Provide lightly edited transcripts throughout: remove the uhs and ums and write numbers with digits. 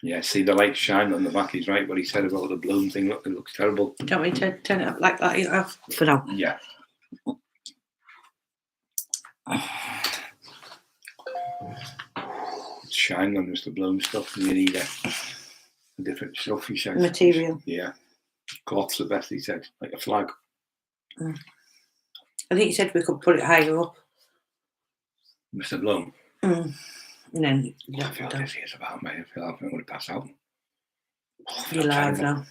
Yeah, see the light shine on the back. He's right what he said about the bloom thing. Look, it looks terrible. Do you want me to turn it up like that? You have for now. Yeah. It's shining on just the bloom stuff, and you need a different stuff, he said. Material. Yeah. Cloth's the best, he said, like a flag. I think he said we could put it higher up. Mr. Bloom. And then I feel dizzy as about, mate. I feel like I'm going to pass out. You're live now. I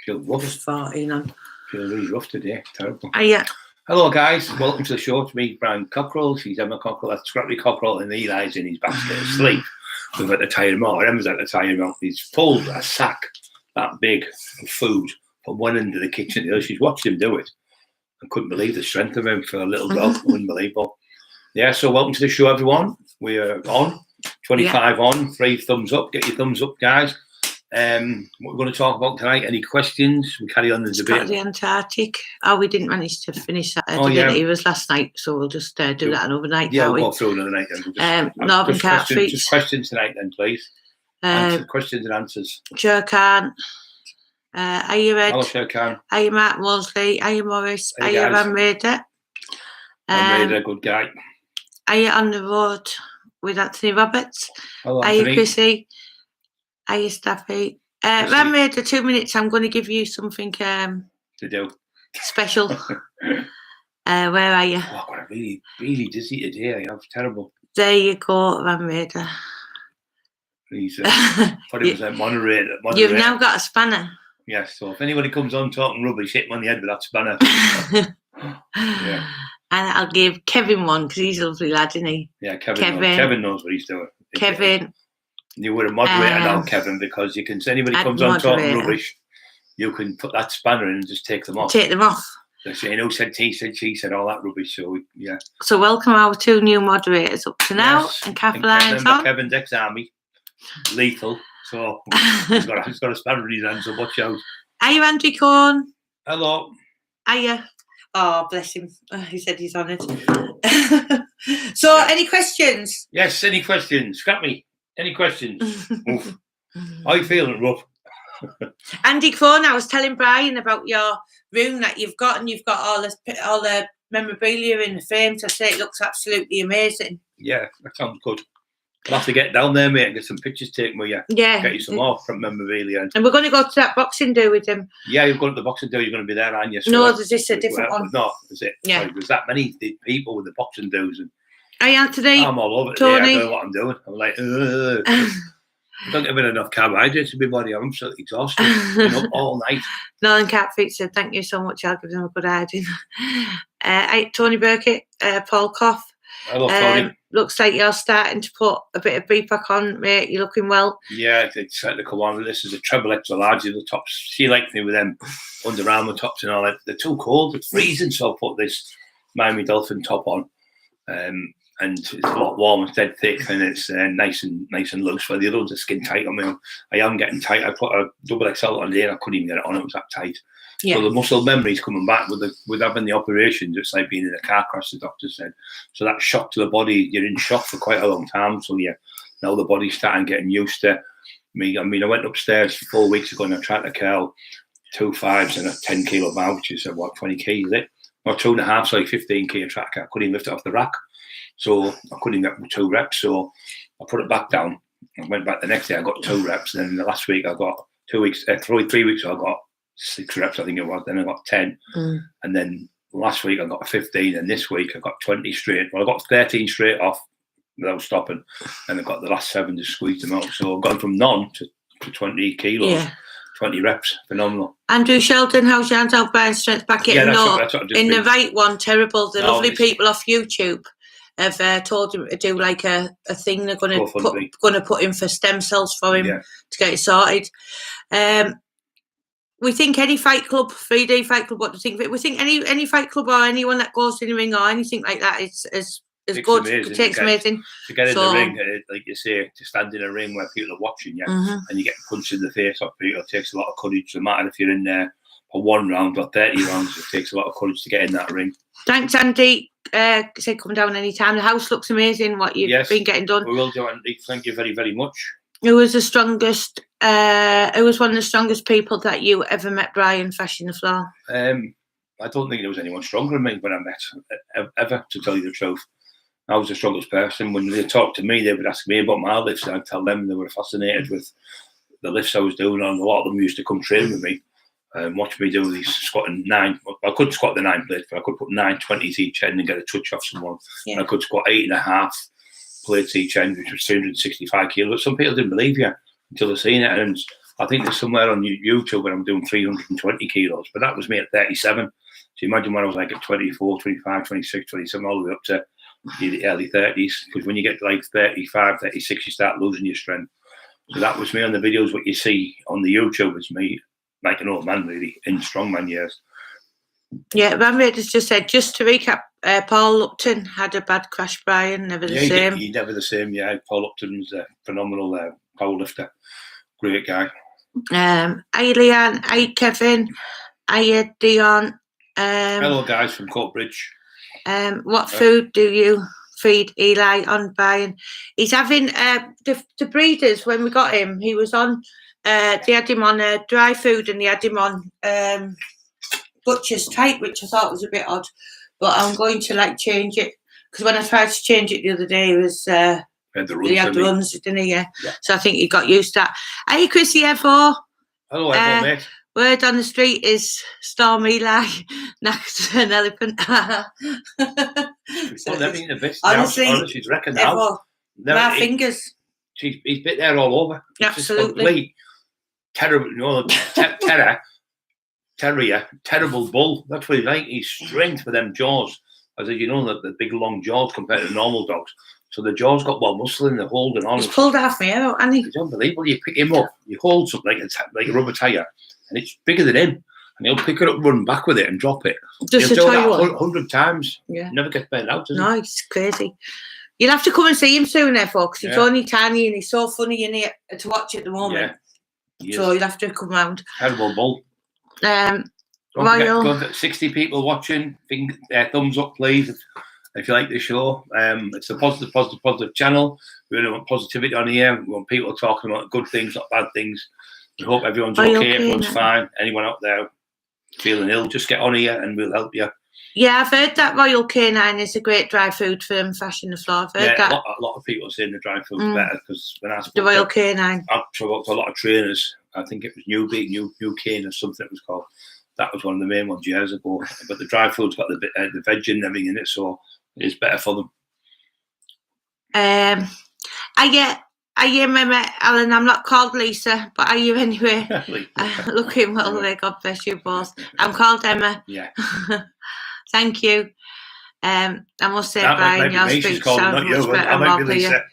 feel rough. Just 14 on. I feel really rough today. Terrible. Yeah. Hello, guys. Welcome to the show. To me, Brian Cockerill. She's Emma Cockerill. That's Scrappy Cockerill, and Eli's in his basket asleep. We've got to tie him out. Emma's had to tie him out. He's pulled a sack that big of food from one end of the kitchen to the other. She's watched him do it. I couldn't believe the strength of him for a little dog. Unbelievable. Yeah, so welcome to the show, everyone. We are on. 25 on. 3 thumbs up. Get your thumbs up, guys. What we're going to talk about tonight. Any questions? We carry on the debate. The Antarctic. Oh, we didn't manage to finish that. It was last night, so we'll just do that another night. Yeah, we'll go through another night then. Northern Carp Feet. Just questions tonight then, please. Questions and answers. Sure can. Are you Ed? Hello, Sure can. Are you Mark Mosley? Are you Morris? Are you Van Raider? Van Raider, good guy. Are you on the road with Anthony Roberts? Hello, Are Anthony. you Chrissy? Are you Staffy? Van Raider, 2 minutes. I'm going to give you something to do special. Where are you? Oh, I've got really, really dizzy today. I have terrible. There you go, Van Raider. He's 40% moderator. You've now got a spanner. Yes, so if anybody comes on talking rubbish, hit him on the head with that spanner. Yeah. And I'll give Kevin one because he's a lovely lad, isn't he? Yeah, Kevin knows what he's doing. Kevin. You were a moderator now, Kevin, because you can say anybody comes on talking rubbish, you can put that spanner in and just take them off. Take them off. They're saying who said he said she said all that rubbish. So yeah. So welcome our 2 new moderators up to now, and Caroline's on. Kevin's ex-army, lethal. So he's got a spanner in his hand. So watch out. Are you Andy Corn? Hello. Are you? Oh, bless him. He said he's on it. So, any questions? Yes, any questions? Scrap me. Any questions? How are you feeling, rough? Andy Corn, I was telling Brian about your room that you've got, and you've got all the memorabilia in the frames. I say it looks absolutely amazing. Yeah, that sounds good. I'll have to get down there, mate, and get some pictures taken with you. Yeah. Get you some more from memorabilia. And we're going to go to that boxing do with him. Yeah, you're going to the boxing do. You're going to be there, aren't you? So no, there's this a different one. No, is it? Yeah. Sorry, there's that many people with the boxing do's. And hey, Anthony. I'm all over it. Tony. I don't know what I'm doing. I'm like, I don't get enough carbohydrates in my body. I'm absolutely exhausted. Been up all night. Northern Carp Feet said, thank you so much. I'll give them a good hiding. Tony Burkett, Paul Cough. Hello, Tony. Looks like you're starting to put a bit of BPAC on, mate. You're looking well. Yeah, it's technical one. This is a treble extra large. The tops. She likes me with them Under Armour tops and all that. They're too cold. It's freezing, so I put this Miami Dolphin top on. And it's a lot warmer. It's dead thick and it's nice and loose. Where the other ones are skin tight on me. I am getting tight. I put a double XL on there and I couldn't even get it on. It was that tight. Yeah. So the muscle memory is coming back with having the operations. It's like being in a car crash, the doctor said. So that shock to the body, you're in shock for quite a long time. So yeah, now the body's starting getting used to me. I mean, I went upstairs 4 weeks ago and I tried to curl 2 5s and a 10 kilo bar, which is what 20 kg, is it? Or 2.5, sorry, 15 kg track. I couldn't even lift it off the rack. So I couldn't get 2 reps. So I put it back down. I went back the next day, I got 2 reps. And then the last week I got 3 weeks I got 6 reps, I think it was. Then I got 10. And then last week I got 15. And this week I got 20 straight. Well, I got 13 straight off without stopping. And I got the last 7 to squeeze them out. So I've gone from none to 20 kilos. Yeah. 20 reps, phenomenal. Andrew Sheldon, how's your hands out burn strength back in? That's what in the right one, terrible. The lovely people off YouTube have told him to do like a thing they're going to put in for stem cells for him to get it sorted. We think any fight club, 3D fight club, what do you think of it? We think any fight club or anyone that goes in the ring or anything like that is good. It takes amazing. To get in the ring, like you say, to stand in a ring where people are watching you and you get punched in the face off people, it takes a lot of courage. No matter if you're in there for 1 round or 30 rounds, it takes a lot of courage to get in that ring. Thanks, Andy. Said come down anytime. The house looks amazing, what you've been getting done. We will do, Andy. Thank you very, very much. Who was the strongest? Who was one of the strongest people that you ever met, Brian, Fashion the Floor? I don't think there was anyone stronger than me when I met, ever, to tell you the truth. I was the strongest person. When they talked to me, they would ask me about my lifts, and I'd tell them they were fascinated with the lifts I was doing, and a lot of them used to come train with me and watch me do these squatting 9. I couldn't squat the 9 plates, but I could put 9 20s each end and get a touch off someone. Yeah. And I could squat 8.5 plates each end, which was 365 kilos. Some people didn't believe you until they've seen it. And I think there's somewhere on YouTube where I'm doing 320 kilos, but that was me at 37. So imagine when I was like at 24, 25, 26, 27, all the way up to the early 30s. Because when you get to like 35, 36, you start losing your strength. So that was me on the videos. What you see on the YouTube is me like an old man, really, in strongman years. Yeah, Ramrate has just said, just to recap, Paul Upton had a bad crash, Brian, never the same. He's never the same, yeah. Paul Upton's a phenomenal powerlifter. Great guy. Hi, Leanne. Hi, Kevin. Hi, Dion. Hello, guys from Cockerill. What food do you feed Eli on, Brian? He's having the breeders. When we got him, he was on. They had him on dry food, and they had him on butcher's type, which I thought was a bit odd. But I'm going to change it, because when I tried to change it the other day, it was he had the runs, didn't he? Yeah. So I think he got used to that. Hey, Chrissy F4. Hello, everyone, mate. Word on the street is Storm Eli next to an elephant. So, honestly, she's reckoned out. My fingers. He's bit there all over. Absolutely. Terrible, terrible bull. That's what he's like. He's strength for them jaws. As you know, the big long jaws compared to normal dogs. So the jaws got more muscle in the holding on. He's pulled half me out, hasn't he? It's unbelievable. You pick him up, you hold something like a rubber tyre, and it's bigger than him. And he'll pick it up, run back with it, and drop it. Just he'll to do tell that 100 times. Yeah. Never gets bent out, does he? No, it's crazy. You'll have to come and see him soon, therefore, because he's only tiny and he's so funny in here to watch at the moment. Yeah. So you'll have to come round. Terrible bull. Royal. 60 people watching. Thumbs up, please. If you like the show, it's a positive channel. We really want positivity on here. We want people talking about good things, not bad things. We hope everyone's okay, everyone's fine. Anyone out there feeling ill, just get on here and we'll help you. Yeah, I've heard that Royal Canine is a great dry food for them, Fashion the Floor. I've heard that. A lot of people are saying the dry food's better, because when I spoke the Royal Canine, I've talked to a lot of trainers. I think it was New Cane or something it was called. That was one of the main ones years ago. But the dry food's got the veg and everything in it, so it's better for them. I remember, Alan, I'm not called Lisa, but are you anyway? Looking well away, God bless you both. I'm called Emma. Yeah. Thank you. I must say, Brian, your speech sounds much better and more clear.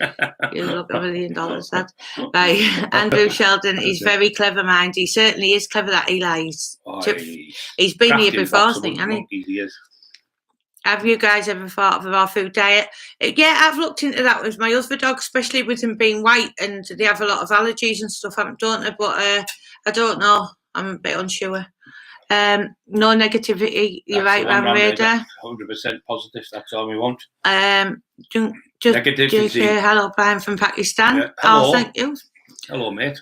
You look $1 million, lad. Right. Andrew Sheldon, he's very clever mind. He certainly is clever, that Eli. He's been here before, I think, hasn't he? He is. Have you guys ever thought of a raw food diet? Yeah, I've looked into that with my other dog, especially with them being white and they have a lot of allergies and stuff, don't they? But I don't know. I'm a bit unsure. No negativity. You're right, Ram Raider. 100% positive. That's all we want. Just negativity. Hello, Brian from Pakistan. Yeah. Hello. Oh, thank you. Hello, mate.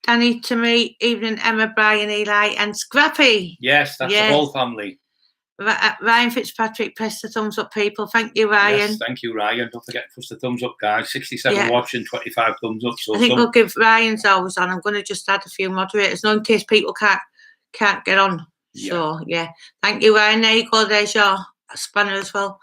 Danny, to me, evening, Emma, Brian, Eli, and Scrappy. Yes, that's the whole family. Ryan Fitzpatrick, press the thumbs up, people. Thank you, Ryan. Yes, thank you, Ryan. Don't forget to push the thumbs up, guys. 67 watching, 25 thumbs up. So I think we'll give Ryan's always on. I'm going to just add a few moderators, in case people can't get on. Yeah. So, thank you, Ryan. There you go. There's your spanner as well.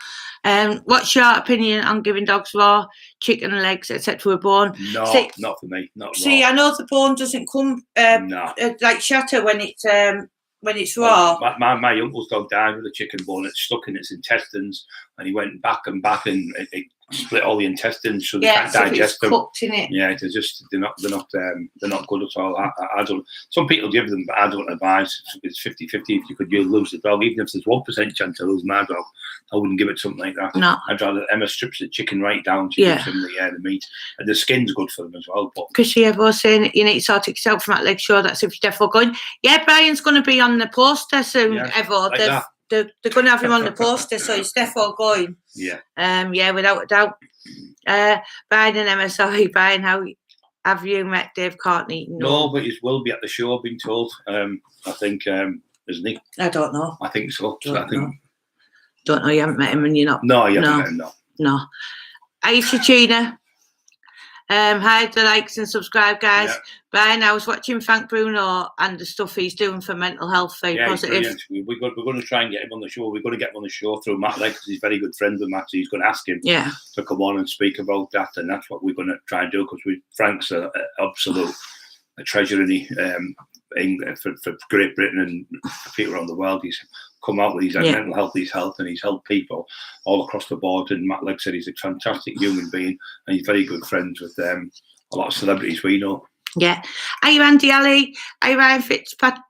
What's your opinion on giving dogs raw chicken legs, etc. with bone? No, not for me. Not raw. I know the bone doesn't come like shatter when it's raw. My uncle's dog died with a chicken bone. It's stuck in its intestines, and he went back and it split all the intestines, so they can't digest them. Cooked in it. Yeah, they're not good at all. I don't. Some people give them, but I don't advise. It's 50-50. If you could lose the dog, even if there's 1% chance to lose my dog, I wouldn't give it something like that. No, I'd rather Emma strips the chicken right down. She gives them the meat, and the skin's good for them as well. But because she was saying you need to sort it out from that leg show. That's if you're definitely going. Yeah, Brian's going to be on the poster soon. Yeah, they're going to have him on the poster, so he's definitely going. Yeah. Without a doubt. Brian and Emma, sorry, Brian, how Have you met Dave Courtney? No, but he will be at the show, I've been told. I think, isn't he? I don't know. I think so. Don't know. You haven't met him and you're not. No, you haven't met him, no. No. Aisha Gina. Hide the likes and subscribe, guys. Yeah. Brian, I was watching Frank Bruno and the stuff he's doing for mental health. Very positive. We're going to try and get him on the show. We're going to get him on the show through Matt because he's very good friends with Matt. So he's going to ask him to come on and speak about that, and that's what we're going to try and do because Frank's an absolute treasure for Great Britain and for people around the world. He's come out with his mental health, his health, and he's helped people all across the board. And Matt, like I said, he's a fantastic human being, and he's very good friends with a lot of celebrities we know. Yeah. Are you Andy Ali? Are you Ryan Fitzpatrick?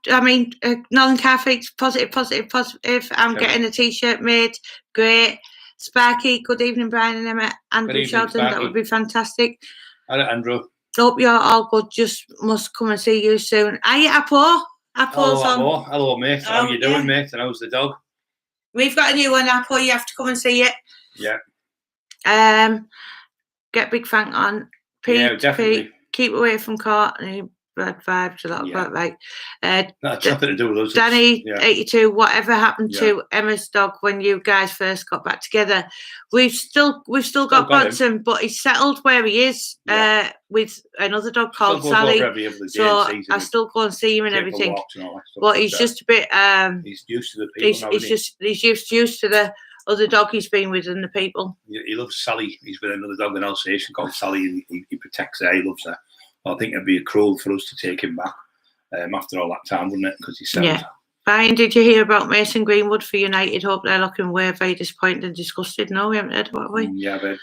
Nolan Carfix, positive. I'm getting a t-shirt made. Great. Sparky, good evening, Brian and Emma. Andrew Sheldon, that would be fantastic. Hello, Andrew. Hope you're all good. Just must come and see you soon. Are you Apple? Hello, mate. How you doing, mate? And how's the dog? We've got a new one, Apple. You have to come and see it. Yeah. Get Big Frank on. Pete, yeah, definitely. Pete, keep away from Courtney. Bad vibes, a lot of that, right? That's nothing to do with us. Danny, 82. Whatever happened to Emma's dog when you guys first got back together? We've still got Bronson, but he's settled where he is with another dog called Sally. So I still go and see him and everything. But he's just a bit. He's used to the people. He's used to the other dog he's been with and the people. He loves Sally. He's with another dog in Alsatian called Sally, and he protects her. He loves her. I think it'd be cruel for us to take him back after all that time, wouldn't it? Because he's settled. Brian, did you hear about Mason Greenwood for United? Hope they're looking very disappointed and disgusted. No, we haven't heard about it. Yeah, I've heard,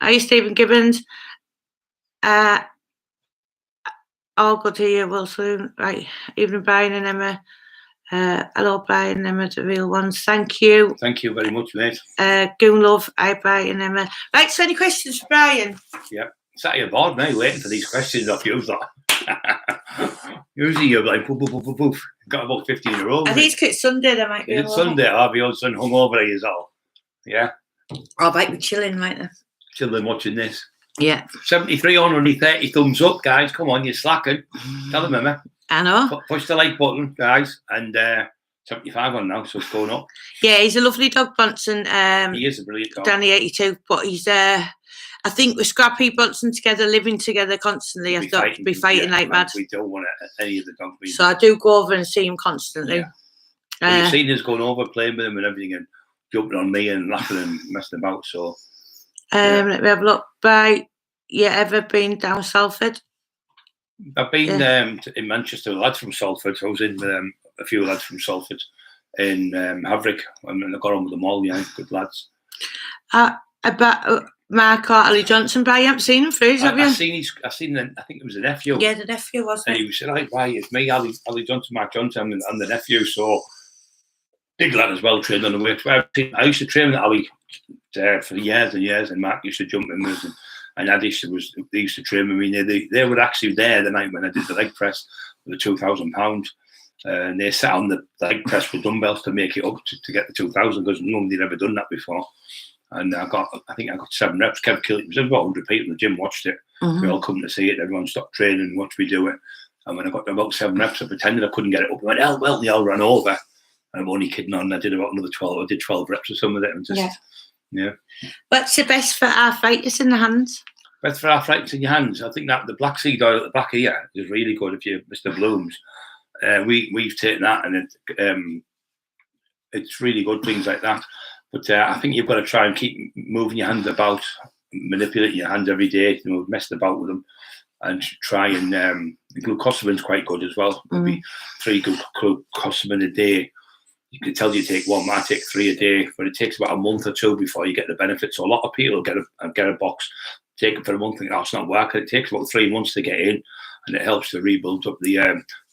Are you Stephen Gibbons? All good to hear, Will soon. Right. Evening, Brian and Emma. Hello, Brian and Emma, the real ones. Thank you. Thank you very much, mate. Goon love. Hi, Brian and Emma. Right, so any questions for Brian? Yeah. Sat here bored now, waiting for these questions off you. Usually you're like, poof, poof, poof, poof, poof. Got about 15 in a row. I think it's Sunday, there might be. It's Sunday, I'll be on sun hungover as all. Yeah. I might be chilling, might I? Chilling watching this. Yeah. 73 on, only 30 thumbs up, guys. Come on, you're slacking. Tell them, Emma. I know. Push the like button, guys. And 75 on now, so it's going up. Yeah, he's a lovely dog, Bronson. He is a brilliant dog. Danny, 82, but he's I think with Scrappy, Bronson together, living together constantly, I thought we'd be fighting like mad. We don't want any of the dogs. So I do go over and see him constantly. Yeah. You've seen us going over, playing with him and everything, and jumping on me and laughing and messing about. So, let me have a look. You ever been down Salford? I've been in Manchester with lads from Salford. I was in with a few lads from Salford in Haverick. I got on with them all, good lads. About Mark Hartley Johnson, but I haven't seen him for his, have you? I seen I think it was the nephew. Yeah, the nephew, wasn't it? And he said, "Why, it's me, Ali Johnson, Mark Johnson, and the nephew." So big lad as well, trained on the way. I used to train with Ali for years and years, and Mark used to jump in with him. And they used to train with me. They were actually there the night when I did the leg press with the 2,000 pounds. And they sat on the leg press with dumbbells to make it up to get the 2,000 because nobody had ever done that before. And I think I got 7 reps. Kev killed it. There was about 100 people in the gym watched it. We all come to see it. Everyone stopped training and watched me do it. And when I got about 7 reps, I pretended I couldn't get it up. I went, "Oh, well," they all ran over. And I'm only kidding on. I did about another 12. I did 12 reps or some of it. And just, What's the best for arthritis in the hands? Best for arthritis in your hands? I think that the black seed oil at the back here is really good if you're Mr. Blooms. We've taken that and it's really good, things like that. But I think you've got to try and keep moving your hands about, manipulating your hands every day, messing about with them, and try and glucosamin's quite good as well. Maybe 3 glucosamine a day. You can tell you take 1, might take 3 a day, but it takes about a month or 2 before you get the benefits. So a lot of people get a box, take it for a month, and it's not working. It takes about 3 months to get in, and it helps to rebuild up the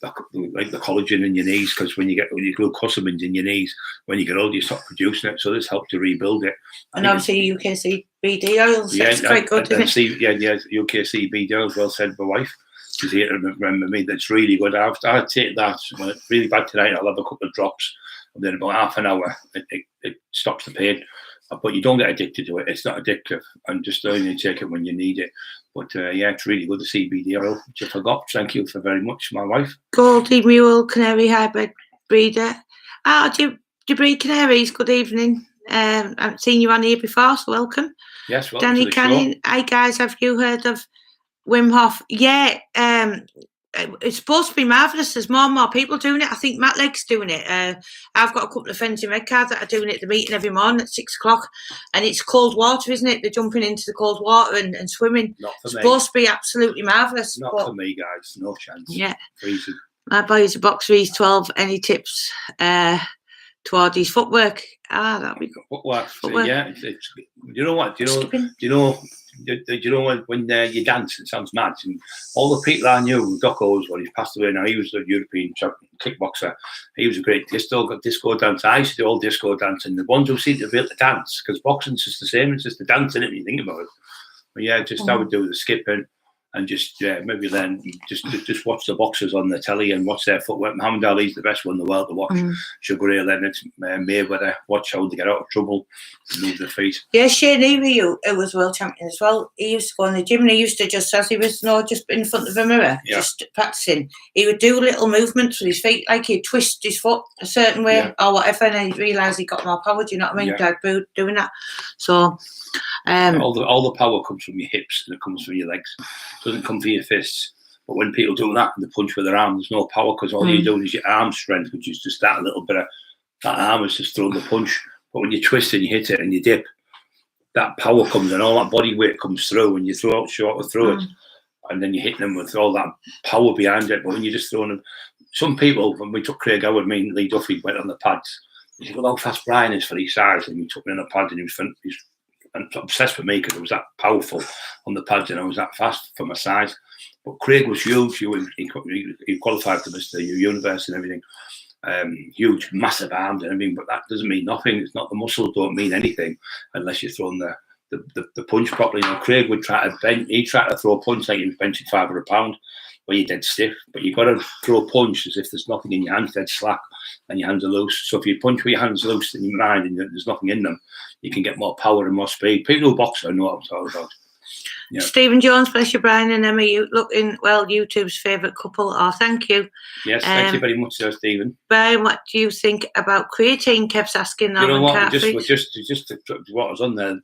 collagen in your knees, because when your glucosamine in your knees, when you get older, you stop producing it. So this helps to rebuild it. And obviously CBD oils, that's quite good, isn't it? UK CBD oils, well said, my wife. She's here to remember me. That's really good. I take that when it's really bad tonight. I'll have a couple of drops, and then about half an hour, it stops the pain. but you don't get addicted to it. It's not addictive, and just only take it when you need it. But yeah, it's really good, the CBD oil, which I forgot. Thank you for very much, my wife. Goldie Mule Canary Hybrid Breeder. Do you breed canaries? Good evening. I haven't seen you on here before, so welcome. Yes, welcome Danny to the Cannon. show. Hi guys, have you heard of Wim Hof? Yeah, it's supposed to be marvellous. There's more and more people doing it. I think Matt Legg's doing it. I've got a couple of friends in Redcar that are doing it at the meeting every morning at 6 o'clock. And it's cold water, isn't it? They're jumping into the cold water and swimming. Not for it's me. Supposed to be absolutely marvellous. Not for me, guys. No chance. Yeah. Freezing. My boy's a boxer. He's 12. Any tips toward his footwork? That'll be good. Footwork. Yeah. You know what? Do you know when you dance? It sounds mad. And all the people I knew, Doc O's, when he's passed away now, he was a European kickboxer. He was a great disco dancer. I used to do all disco dancing. The ones who seem to be able to dance, because boxing's just the same. It's just the dancing, if you think about it. But yeah, I would do the skipping. And just maybe then just watch the boxers on the telly and watch their footwork. Muhammad Ali's the best one in the world to watch. Sugar Ray Leonard, Mayweather, watch how they get out of trouble, move their feet. Yeah, Shane Ely, who was world champion as well. He used to go in the gym and he used to just, as he was just in front of a mirror, just practicing, he would do little movements with his feet, like he'd twist his foot a certain way or whatever, and then he'd realise he got more power. Do you know what I mean? Dad doing that. So all the power comes from your hips and it comes from your legs. It doesn't come from your fists. But when people do that and they punch with their arms, there's no power, because all you're doing is your arm strength, which is just that little bit of that arm is just throwing the punch. But when you twist and you hit it and you dip, that power comes and all that body weight comes through, and you throw out shorter through it, and then you hit them with all that power behind it. But when you're just throwing them, some people, when we took Craig Howard, me and Lee Duffy went on the pads. He said, "Well, how fast Brian is for his size," and we took me on a pad, and he was obsessed with me because it was that powerful on the pads and I was that fast for my size. But Craig was huge. He qualified for Mr. Universe and everything. Huge, massive arms and everything, but that doesn't mean nothing. It's not, the muscles don't mean anything unless you're throwing the punch properly. Now, Craig would try to throw a punch like he was benching 500 pounds, where you're dead stiff. But you've got to throw a punch as if there's nothing in your hands, dead slack, and your hands are loose. So if you punch with your hands loose in your mind and there's nothing in them, you can get more power and more speed. People who box know what I'm talking about. Yeah. Stephen Jones, bless you, Brian and Emma, you looking well, YouTube's favourite couple. Thank you. Yes, thank you very much, sir, Stephen. Brian, what do you think about creatine? Kev's asking. You know what? Just what was on there.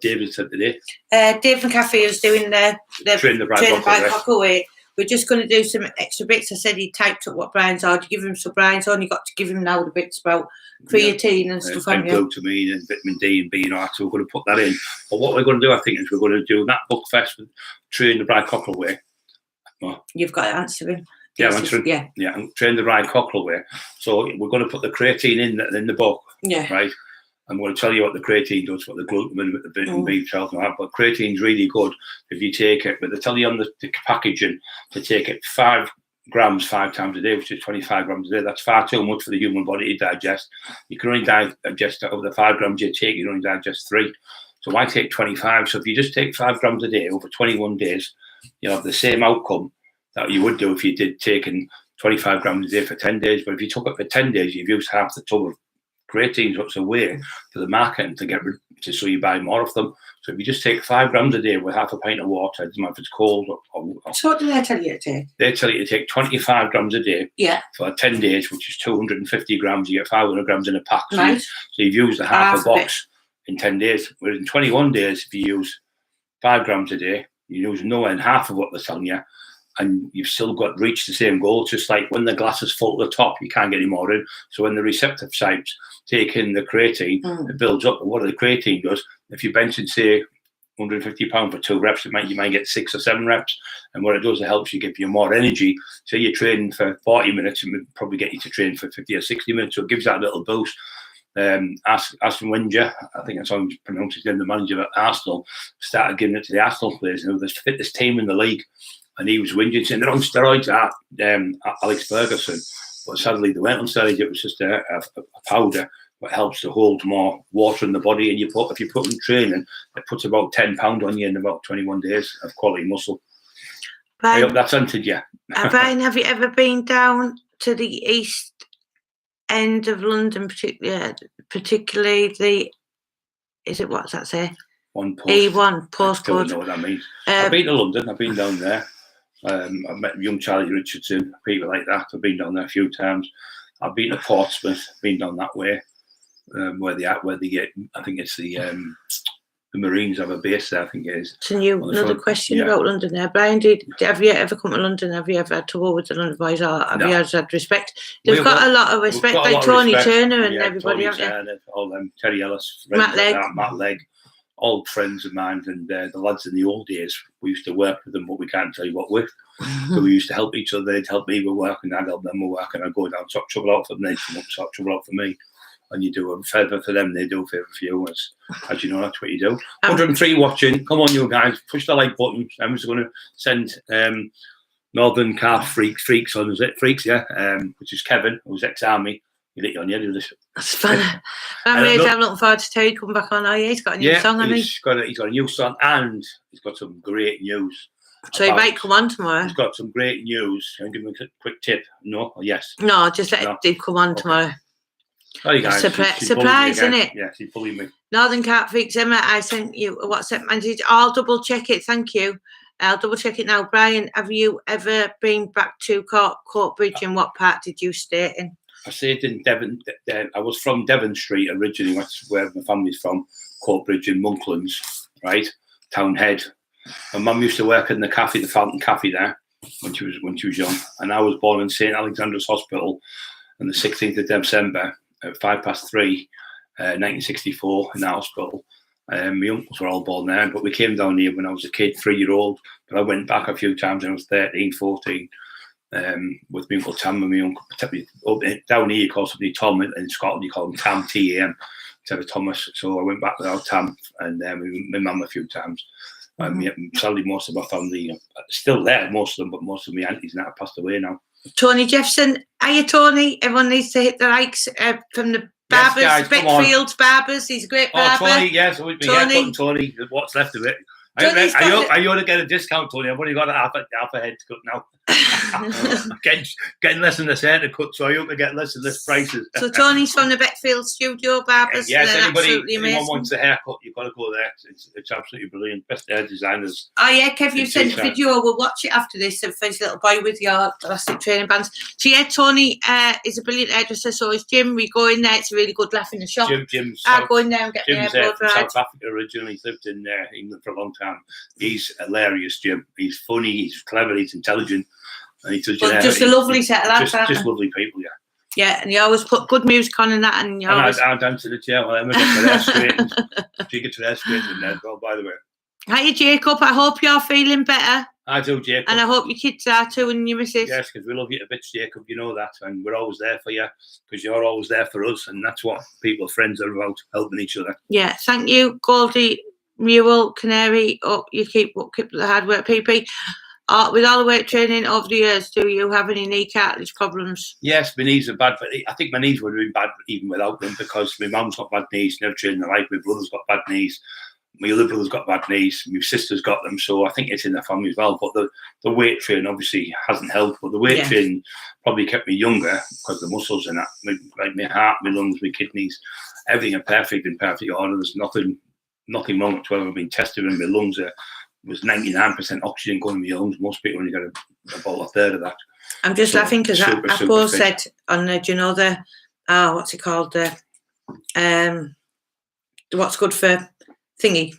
David said today. Dave McCaffrey is doing the Train the Bride Cockerill way. We're just going to do some extra bits. I said he typed up what Brian's ordered. Give him, so Brian's only got to give him now the bits about creatine and stuff. And glutamine and vitamin D and B and all that. So we're going to put that in. But what we're going to do, I think, is we're going to do that book fest with Train the Bride Cockerill way. Oh. You've got to answer him. Yeah, I'm answering. Yeah, Train the Bride Cockerill way. So we're going to put the creatine in the book. Yeah. Right. I'm going to tell you what the creatine does, what the glutamine, what the vitamin B12 and that. But creatine's really good if you take it. But they tell you on the packaging to take it 5 grams 5 times a day, which is 25 grams a day. That's far too much for the human body to digest. You can only digest over the 5 grams you take. You can only digest 3. So I take 25. So if you just take 5 grams a day over 21 days, you'll have the same outcome that you would do if you did taking 25 grams a day for 10 days. But if you took it for 10 days, you've used half the tub of creatine. So it's a way for the market to get so you buy more of them. So if you just take 5 grams a day with half a pint of water, it doesn't matter if it's cold or so what do they tell you to take? They tell you to take 25 grams a day for 10 days, which is 250 grams. You get 500 grams in a pack. So, so you've used a half a box in 10 days. Whereas in 21 days, if you use 5 grams a day, you use nowhere in half of what they're telling you. And you've still got reached the same goal. It's just like when the glass is full to the top, you can't get any more in. So when the receptive sites take in the creatine, it builds up. And what the creatine does, if you're benching, say, 150 pounds for 2 reps, you might get 6 or 7 reps. And what it does, it helps you give you more energy. So you're training for 40 minutes, and we'll probably get you to train for 50 or 60 minutes. So it gives that a little boost. Aston Wenger, I think that's how you pronounce his name, the manager at Arsenal, started giving it to the Arsenal players. And it was the fittest team in the league. And he was whinging, saying they're on steroids at Alex Ferguson. But sadly, they weren't on steroids. It was just a powder that helps to hold more water in the body. And if you put in training, it puts about 10 pounds on you in about 21 days of quality muscle. Brian, I hope that's answered you. Brian, have you ever been down to the east end of London, particularly the is it, what's that say? One post. E1 postcode. I don't know what that means. I've been to London. I've been down there. I've met young Charlie Richardson, people like that. I've been down there a few times. I've been to Portsmouth. Been down that way, where they get. I think it's the Marines have a base there. I think it is. So another question about London there, Brian. Have you ever come to London? Have you ever had to war with the London boys, or have you had respect? They've got a lot of respect, like Tony Turner and everybody, Tony Turner, all them, Terry Ellis, Matt Legg, old friends of mine, and the lads in the old days. We used to work with them, but we can't tell you what with. So we used to help each other. They'd help me with work, and I'd help them with work, and I'd go down, sort trouble out for them, they'd come up, sort trouble out for me. And you do a favour for them, they do a favour for you. As you know, that's what you do. 103 watching. Come on, you guys. Push the like button. I'm just going to send Northern Calf Freaks on, is it? Freaks, yeah. Which is Kevin, who's ex-army. You lit you on your head. That's funny. I'm looking forward to Terry coming back on. Oh, yeah, he's got a new song, hasn't he? He's got a new song, and he's got some great news. So he might come on tomorrow. He's got some great news. Can I give him a quick tip? No or yes? No, just let him come on tomorrow. Oh, you guys, surprise, isn't it? Yeah, she's bullying me. Northern Cat Freaks, Emma, I sent you a WhatsApp message. I'll double check it. Thank you. I'll double check it now. Brian, have you ever been back to Courtbridge, and what part did you stay in? I stayed in Devon. I was from Devon Street originally. That's where my family's from. Courtbridge in Monklands, right? Townhead. My mum used to work in the cafe, the Fountain Cafe there, when she was young. And I was born in St Alexander's Hospital on the 16th of December. At 3:05, 1964, in that hospital. My uncles were all born there, but we came down here when I was a kid, 3-year-old. But I went back a few times when I was 13, 14, with my Uncle Tam and my uncle. Down here, you call somebody Tom. In Scotland, you call him Tam, T-A-M, instead of Thomas. So I went back without Tam and my mum a few times. Sadly, most of my family are still there, most of them, but most of my aunties now have passed away now. Tony Jeffson, hiya Tony. Everyone needs to hit the likes from the barbers, yes, guys, Beckfield Barbers. He's a great barber. Oh, Tony, yes, we'd be Tony. What's left of it? Are you going to get a discount, Tony? I've only got half a head to cut now. getting less than this hair to cut, so I hope to get less and less prices. So Tony's from the Beckfield Studio Barbers. Yes, anyone wants a haircut, you've got to go there. It's absolutely brilliant. Best hair designers. Oh yeah, Kev, you sent a video. We'll watch it after this. For his little boy with your elastic training bands. So yeah, Tony is a brilliant hairdresser. So is Jim. We go in there. It's a really good laugh in the shop. Jim's I go in there and get my hair blow dried. South Africa originally. He's lived in England for a long time. He's hilarious, Jim. He's funny. He's clever. He's intelligent. And just a lovely set of lads, just lovely people, yeah. Yeah, and you always put good music on and that, and I dance in the chair while Emma gets her hair straightened. She gets her hair straightened there as well, by the way. Hiya, Jacob. I hope you're feeling better. I do, Jacob. And I hope your kids are too, and your missus. Yes, because we love you to bits, Jacob. You know that, and we're always there for you because you're always there for us, and that's what friends are about, helping each other. Yeah, thank you, Goldie, Mule, Canary. You keep the hard work, PP. With all the weight training over the years, do you have any knee cartilage problems? Yes, my knees are bad, but I think my knees would have been bad even without them because my mum's got bad knees, never trained in her life. My brother's got bad knees. My other brother's got bad knees. My sister's got them, so I think it's in the family as well. But the weight training obviously hasn't helped, but the weight training probably kept me younger because the muscles and that, like my heart, my lungs, my kidneys, everything are perfect in perfect order. There's nothing wrong whatsoever. I've been tested and my lungs was 99% oxygen going in my lungs. Most people only got about a third of that. I'm just laughing because Apple said on do you know the what's it called, what's good for thingy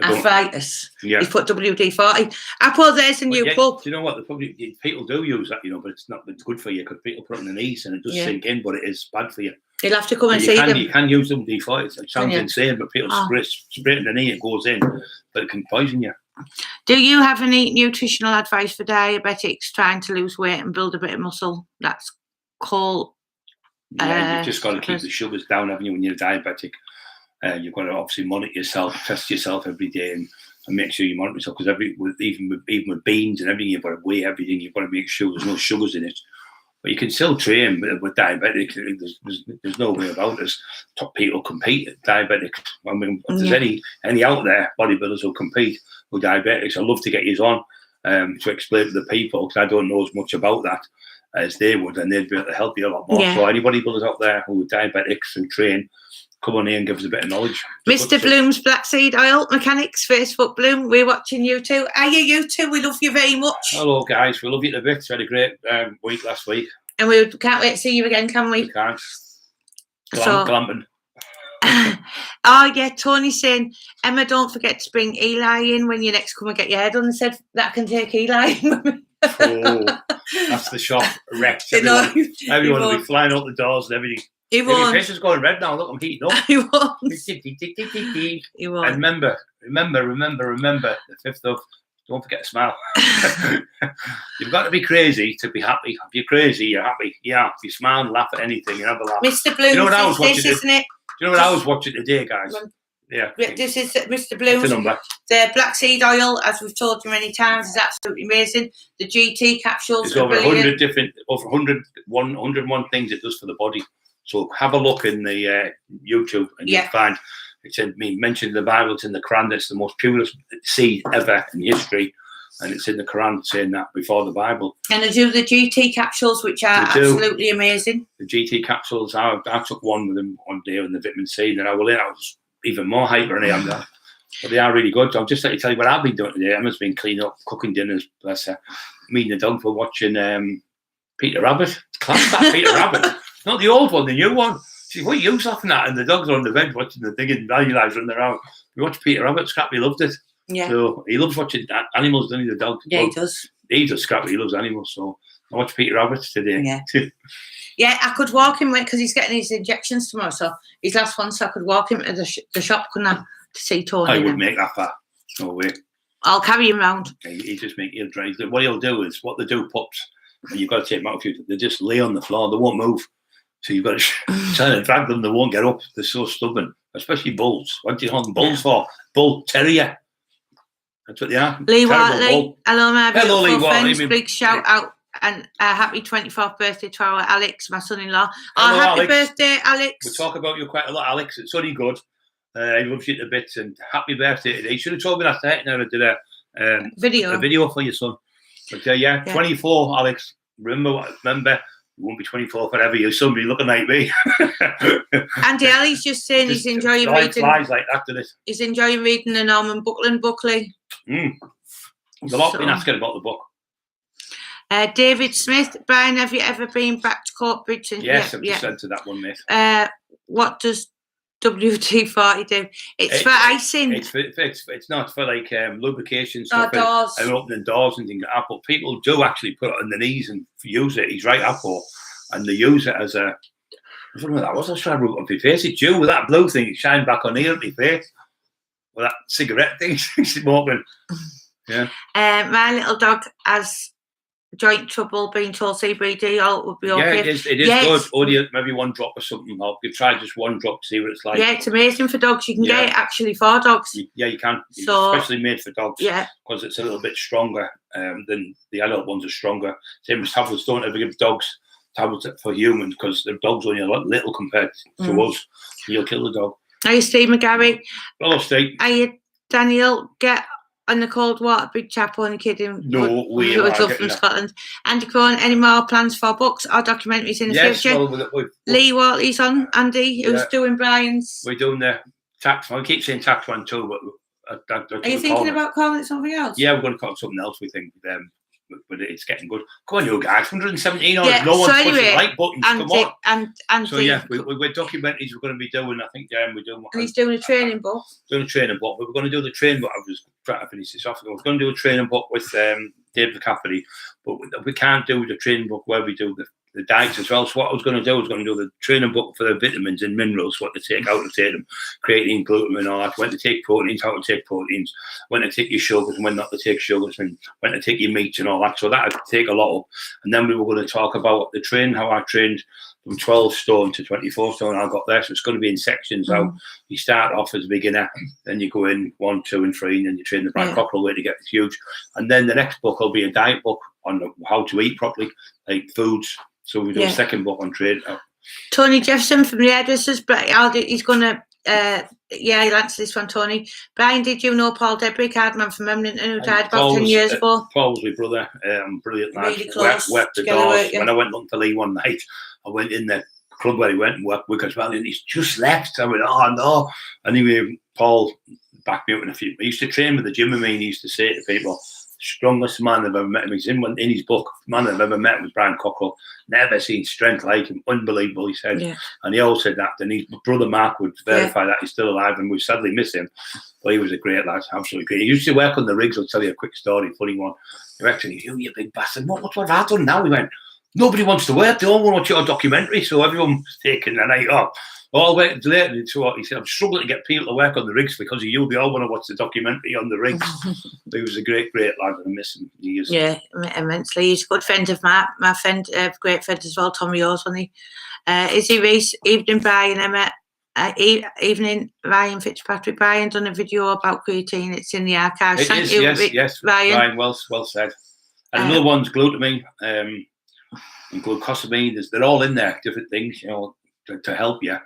arthritis. Yeah. He's put WD-40. Apple, there's a new pub. Do you know what? People do use that, but it's good for you because people put it on the knees and it does sink in, but it is bad for you. You'll have to come and see them. You can use WD-40. It sounds insane, but people spray it in the knee, it goes in, but it can poison you. Do you have any nutritional advice for diabetics trying to lose weight and build a bit of muscle? That's called. Yeah, you've just got to keep the sugars down, haven't you, when you're diabetic? You've got to obviously monitor yourself, test yourself every day, and make sure you monitor yourself because even with beans and everything, you've got to weigh everything. You've got to make sure there's no sugars in it. But you can still train with diabetics. There's no way about it. Top people compete at diabetics. I mean, if there's any out there, bodybuilders who compete with diabetics, I'd love to get you on to explain to the people because I don't know as much about that as they would, and they'd be able to help you a lot more. So any bodybuilders out there who are diabetics who train, come on here and give us a bit of knowledge. Mr. Bloom's Black Seed Oil Mechanics, Facebook Bloom, we're watching you too. You two? We love you very much. Hello, guys. We love you to bits. We had a great week last week. And we can't wait to see you again, can we? We can't. Glamping. Oh, yeah, Tony's saying, Emma, don't forget to bring Eli in when you next come and get your hair done. And said, that can take Eli. Oh, that's the shop wrecked. Everyone will be flying out the doors and everything. He won't. My face is going red now. Look, I'm heating up. He won't. He won't. And remember, the 5th of, don't forget to smile. You've got to be crazy to be happy. If you're crazy, you're happy. Yeah, if you smile and laugh at anything, you have a laugh. Mr. Bloom, you know what I was watching isn't it? You know what I was watching today, guys? Yeah. This is Mr. Bloom's. The Black Seed Oil, as we've told you many times, is absolutely amazing. The GT capsules. There's over 101 things it does for the body. So have a look in the YouTube and you'll find it's mentioned in the Bible, it's in the Quran, it's the most purest seed ever in history. And it's in the Quran saying that before the Bible. And they do the GT capsules, which are absolutely amazing. The GT capsules, I took one with them one day in the vitamin C, and I was even more hyper than I am now. But they are really good. So I'll just let you tell you what I've been doing today. Emma's been cleaning up, cooking dinners, bless her. Me and the dog for watching Peter Rabbit. Class that, Peter Rabbit. Not the old one, the new one. See, what are you laughing at? And the dogs are on the bed watching the thing and value lives running around. We watched Peter Rabbit, Scrappy loved it. Yeah. So he loves watching animals, doesn't he, the dog? Yeah, he does. He does, Scrappy, he loves animals. So I watched Peter Rabbit today. Yeah. Yeah, I could walk him because he's getting his injections tomorrow. So his last one, so I could walk him to the shop, couldn't I, to see Tony. I wouldn't make that far. No way. I'll carry him round. He just make you drive. What he'll do is, what they do, pups, and you've got to take them out. They just lay on the floor. They won't move. So you've got to try to drag them. They won't get up. They're so stubborn, especially bulls. What do you call them bulls for? Bull terrier. That's what they are. Lee Watley. Hello, my beautiful friends. Big shout out and a happy 24th birthday to our Alex, my son-in-law. Oh, happy birthday, Alex. We talk about you quite a lot, Alex. It's only good. He loves you to bits, and happy birthday today. You should have told me last night. Now I did a video for your son. But 24, Alex. Remember, you won't be 24 forever. Your son be looking like me. Andy Ali's just saying he's enjoying reading. Like that, he's enjoying reading the Norman Buckland booklet. There's a lot been asking about the book. David Smith, Brian, have you ever been back to Courtbridge? Yes, I've just said to that one, mate. What does WT-40 do? It's for icing. It's not for like lubrication stuff and opening doors and things like that. But people do actually put it on the knees and use it. He's right up for, and they use it as a. I don't know what that was. I was trying to rub it on my face. It's you with that blue thing. It shines back on here on my face. With that cigarette thing smoking. Yeah. My little dog has joint trouble, being told CBD oil would be okay. Yeah, it is good. Only maybe one drop or something. You've tried just one drop to see what it's like. Yeah, it's amazing for dogs. You can get it actually for dogs. Yeah, you can. So, especially made for dogs. Yeah. Because it's a little bit stronger than the adult ones are stronger. Same as tablets. Don't ever give dogs tablets for humans because the dog's only a little compared to us. You'll kill the dog. Are you Steve McGarry? Hello, Steve. Are you Daniel? Get on the cold water, big chap, only kidding. No, we are from Scotland. Andy Crone, any more plans for books or documentaries in the future? Well, Lee Watley's on, Andy, who's doing Brian's. We're doing the tax one. I keep saying tax one too, but are you thinking about calling it something else? Yeah, we're going to call it something else, we think. But it's getting good. Come on, you guys. 117 on no one's pushing the like buttons. Come on. And so yeah, we're documentaries we're going to be doing. I think we're doing. And he's doing a training book. Doing a training book. But we're going to do the training book. I was trying to finish this off. We're going to do a training book with Dave McCafferty, but we can't do the training book where we do the diets as well. So what I was going to do was going to do the training book for the vitamins and minerals, what to take, how to take them, creatine, gluten, and all that. When to take proteins, how to take proteins, when to take your sugars and when not to take sugars, and when to take your meats and all that. So that would take a lot up. And then we were going to talk about the training, how I trained from 12 stone to 24 stone. I got there, so it's going to be in sections. How you start off as a beginner, then you go in 1, 2, and 3, and then you train the Brian Cockerill way to get huge. And then the next book will be a diet book on how to eat properly, like foods. So we do a second book on trade. Tony Jefferson from the Hairdressers, but he's going to, he'll answer this one, Tony. Brian, did you know Paul Debris, cardman from Remington, who died about 10 years ago? Paul's my brother, brilliant lad. Really close. Wept the doors. When I went looking for Lee one night, I went in there, club where he went and worked with as well, and he's just left. I went, oh no. Anyway, Paul backed me up in a few. He used to train with the gym with me, and he used to say to people, strongest man I've ever met him. He's in his book. Man I've ever met was Brian Cockerill. Never seen strength like him. Unbelievable, he said. Yeah. And he always said that. And his brother Mark would verify that he's still alive, and we sadly miss him. But he was a great lad, absolutely great. He used to work on the rigs. I'll tell you a quick story, funny one. He actually, you big bastard. What have I done now? He went, nobody wants to work. They all want to watch your documentary. So everyone's taking the night off. All waiting later. And so he said, I'm struggling to get people to work on the rigs because of you. They all want to watch the documentary on the rigs. He was a great lad, and I miss him. Yeah, immensely. He's a good friend of my friend, great friend as well, Tommy Yours, wasn't he? Izzy Reese, evening Brian, Emma. Evening Ryan Fitzpatrick. Brian done a video about creatine. It's in the archives. Thank you, yes, Ryan. Well said. And another one's glutamine and glucosamine. They're all in there, different things, to help you.